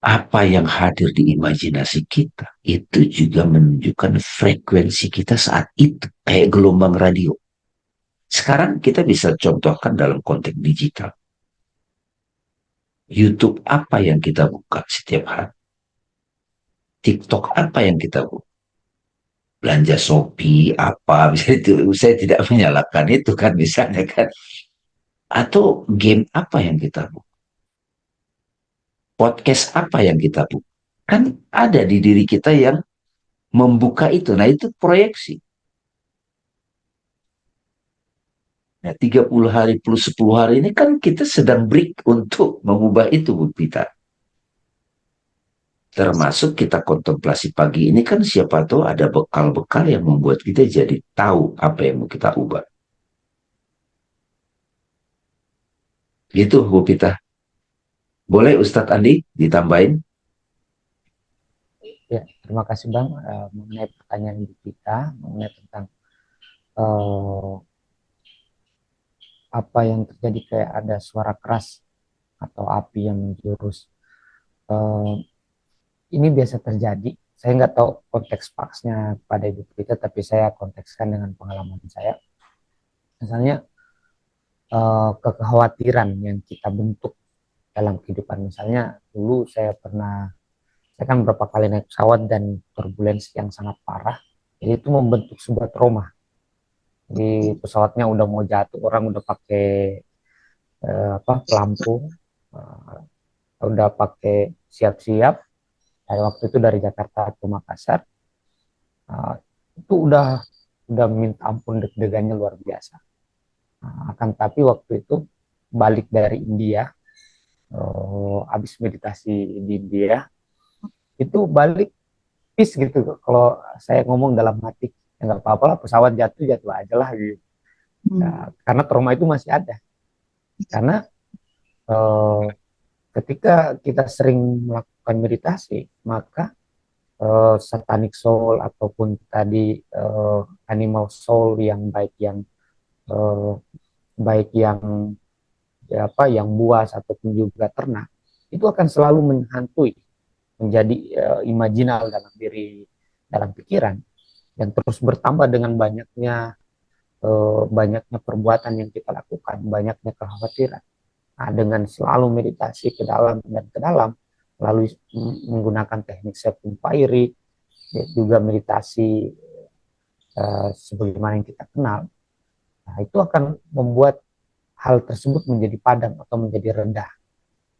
apa yang hadir di imajinasi kita itu juga menunjukkan frekuensi kita saat itu, kayak gelombang radio. Sekarang kita bisa contohkan dalam konteks digital. YouTube apa yang kita buka setiap hari? TikTok apa yang kita buka? Belanja Shopee apa, itu saya tidak menyalahkan itu kan, misalnya kan. Atau game apa yang kita buka? Podcast apa yang kita buka? Kan ada di diri kita yang membuka itu. Nah, itu proyeksi. Nah, 30 hari plus 10 hari ini kan kita sedang break untuk mengubah itu, Bu Pita. Termasuk kita kontemplasi pagi ini kan siapa tahu ada bekal-bekal yang membuat kita jadi tahu apa yang mau kita ubah. Gitu, Bu Pita. Boleh Ustadz Andi ditambahin? Ya, terima kasih Bang mengenai pertanyaan Ibu kita mengenai tentang eh, apa yang terjadi kayak ada suara keras atau api yang menjurus. Eh, ini biasa terjadi. Saya nggak tahu konteks pasnya pada Ibu kita, tapi saya kontekskan dengan pengalaman saya. Misalnya kekhawatiran yang kita bentuk dalam kehidupan. Misalnya dulu saya kan beberapa kali naik pesawat dan turbulensi yang sangat parah. Jadi itu membentuk sebuah trauma. Di pesawatnya udah mau jatuh, orang udah pakai pelampung, udah pakai siap-siap. Dari waktu itu dari Jakarta ke Makassar, itu udah minta ampun, deg-degannya luar biasa. Akan tapi waktu itu balik dari India, habis meditasi di India, itu balik peace gitu. Kalau saya ngomong dalam hati, ya nggak apa-apa lah, pesawat jatuh aja lah gitu. Karena trauma itu masih ada. Karena ketika kita sering melakukan meditasi, maka satanic soul ataupun tadi animal soul yang baik yang yang buas ataupun juga ternak, itu akan selalu menghantui, menjadi imajinal dalam diri, dalam pikiran, dan terus bertambah dengan banyaknya perbuatan yang kita lakukan, banyaknya kekhawatiran. Nah, dengan selalu meditasi ke dalam dan ke dalam, melalui menggunakan teknik Sepumpairi, juga meditasi sebagaimana yang kita kenal, nah, itu akan membuat hal tersebut menjadi padam atau menjadi rendah.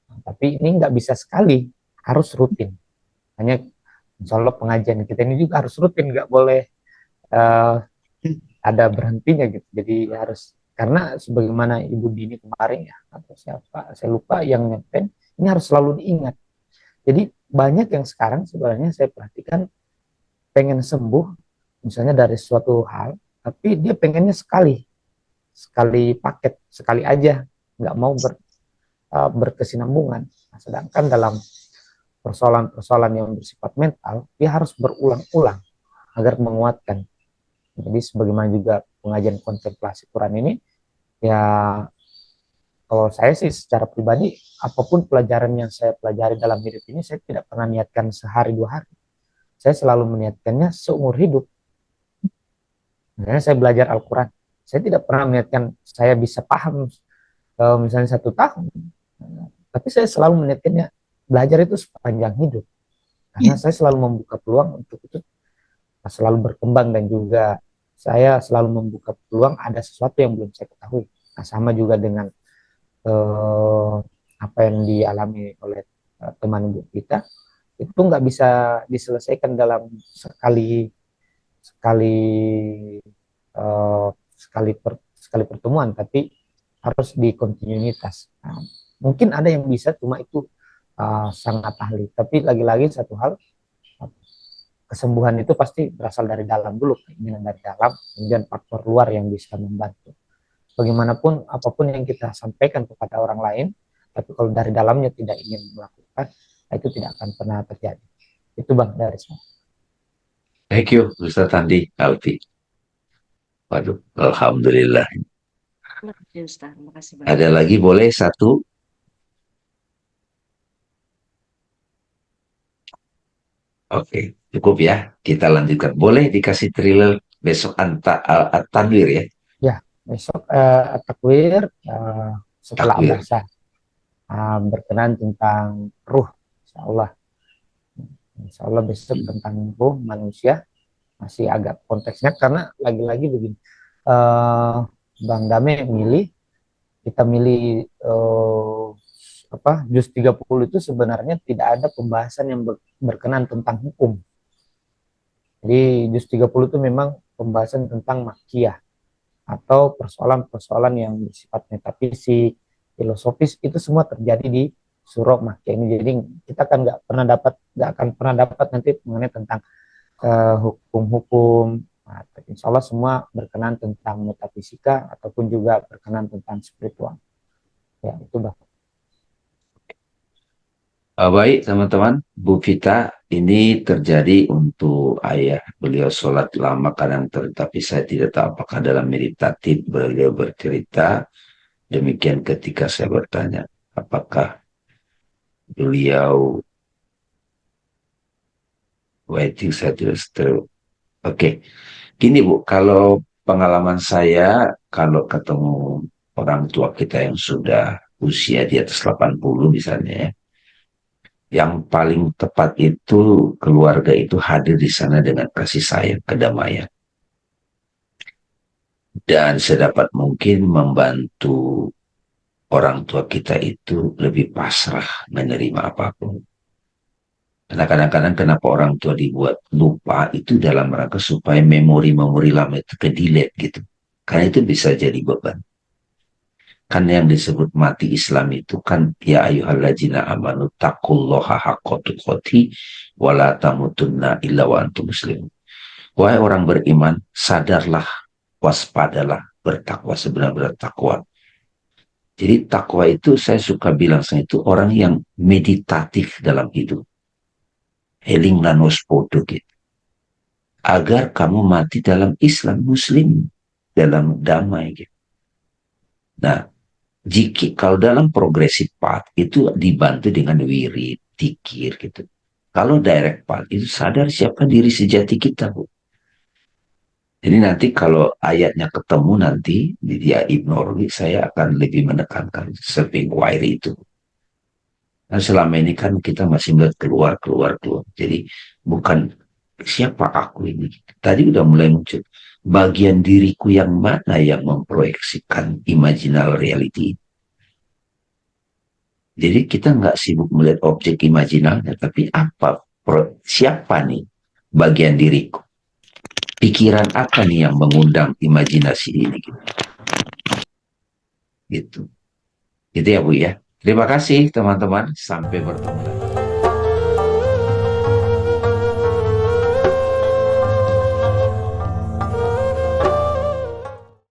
Nah, tapi ini nggak bisa sekali, harus rutin. Hanya insya Allah pengajian kita ini juga harus rutin, nggak boleh eh, ada berhentinya gitu. Jadi harus, karena sebagaimana Ibu Dini kemarin ya, atau siapa saya lupa yang nyampein, ini harus selalu diingat. Jadi banyak yang sekarang sebenarnya saya perhatikan pengen sembuh misalnya dari suatu hal, tapi dia pengennya sekali sekali paket, sekali aja, nggak mau berkesinambungan. Nah, sedangkan dalam persoalan-persoalan yang bersifat mental, dia harus berulang-ulang agar menguatkan. Jadi sebagaimana juga pengajian kontemplasi Quran ini, ya kalau saya sih secara pribadi, apapun pelajaran yang saya pelajari dalam hidup ini, saya tidak pernah niatkan sehari dua hari. Saya selalu meniatkannya seumur hidup. Misalnya saya belajar Al-Quran, saya tidak pernah meniatkan saya bisa paham misalnya 1 tahun. Tapi saya selalu meniatkannya belajar itu sepanjang hidup. Karena Ya. saya selalu membuka peluang untuk itu selalu berkembang, dan juga saya selalu membuka peluang ada sesuatu yang belum saya ketahui. Nah, sama juga dengan eh, apa yang dialami oleh teman ibu kita, itu nggak bisa diselesaikan dalam sekali sekali sekali pertemuan, tapi harus di kontinuitas. Nah, mungkin ada yang bisa, cuma itu sangat ahli. Tapi lagi-lagi satu hal, kesembuhan itu pasti berasal dari dalam dulu, keinginan dari dalam, kemudian faktor luar yang bisa membantu. Bagaimanapun, apapun yang kita sampaikan kepada orang lain, tapi kalau dari dalamnya tidak ingin melakukan, itu tidak akan pernah terjadi. Itu Bang dari saya. Thank you, Ustaz Andi Alfi. Waduh, Alhamdulillah. Terima kasih Ustaz, terima kasih Ada banyak. lagi boleh satu? Oke, cukup ya. Kita lanjutkan. Boleh dikasih thriller besok Tanwir ya? Ya, besok takwir setelah Takwir. abasa berkenan tentang ruh, insya Allah. Insya Allah besok tentang ruh manusia, masih agak konteksnya karena lagi-lagi begini, eh, Bang Dame milih, kita milih apa, juz 30 itu sebenarnya tidak ada pembahasan yang berkenan tentang hukum. Jadi juz 30 itu memang pembahasan tentang makiyah, atau persoalan-persoalan yang bersifat metafisik, filosofis, itu semua terjadi di surah makiyah ini. Jadi kita kan nggak akan pernah dapat nanti mengenai tentang hukum-hukum. Nah, insya Allah semua berkenan tentang metafisika ataupun juga berkenan tentang spiritual. Ya, itu Bang. Baik teman-teman, Bu Vita, ini terjadi untuk ayah beliau sholat lama kadang tapi saya tidak tahu apakah dalam meditatif beliau bercerita. Demikian ketika saya bertanya, apakah beliau waiting, saya tidak setuju. Oke, gini Bu, kalau pengalaman saya, kalau ketemu orang tua kita yang sudah usia di atas 80 misalnya ya, yang paling tepat itu keluarga itu hadir di sana dengan kasih sayang, kedamaian. Dan sedapat mungkin membantu orang tua kita itu lebih pasrah menerima apapun. Karena kadang-kadang kenapa orang tua dibuat lupa itu dalam rangka supaya memori-memori lama itu ke-delete gitu. Karena itu bisa jadi beban. Kan yang disebut mati Islam itu kan ya ayyuhalladzina amanu taqullaha haqqa tuqatih wa la tamutunna illa wa antum muslimun. Wahai orang beriman, sadarlah, waspadalah, bertakwa sebenar-benar takwa. Jadi takwa itu saya suka bilang, saya itu orang yang meditatif dalam hidup. Heling nanos podo gitu. Agar kamu mati dalam Islam Muslim, dalam damai gitu. Nah, jika kalau dalam progressive path itu dibantu dengan wirid, tikir gitu. Kalau direct path itu sadar siapa diri sejati kita, Bu. Jadi nanti kalau ayatnya ketemu nanti di dia Ibnu saya akan lebih menekankan serving wire itu. Nah, selama ini kan kita masih melihat keluar. Jadi bukan siapa aku ini. Tadi udah mulai muncul bagian diriku yang mana yang memproyeksikan imaginal reality. Jadi kita nggak sibuk melihat objek imajinalnya, tapi siapa nih bagian diriku. pikiran apa nih yang mengundang imajinasi ini gitu. Gitu ya Bu ya. Terima kasih teman-teman, sampai bertemu lagi.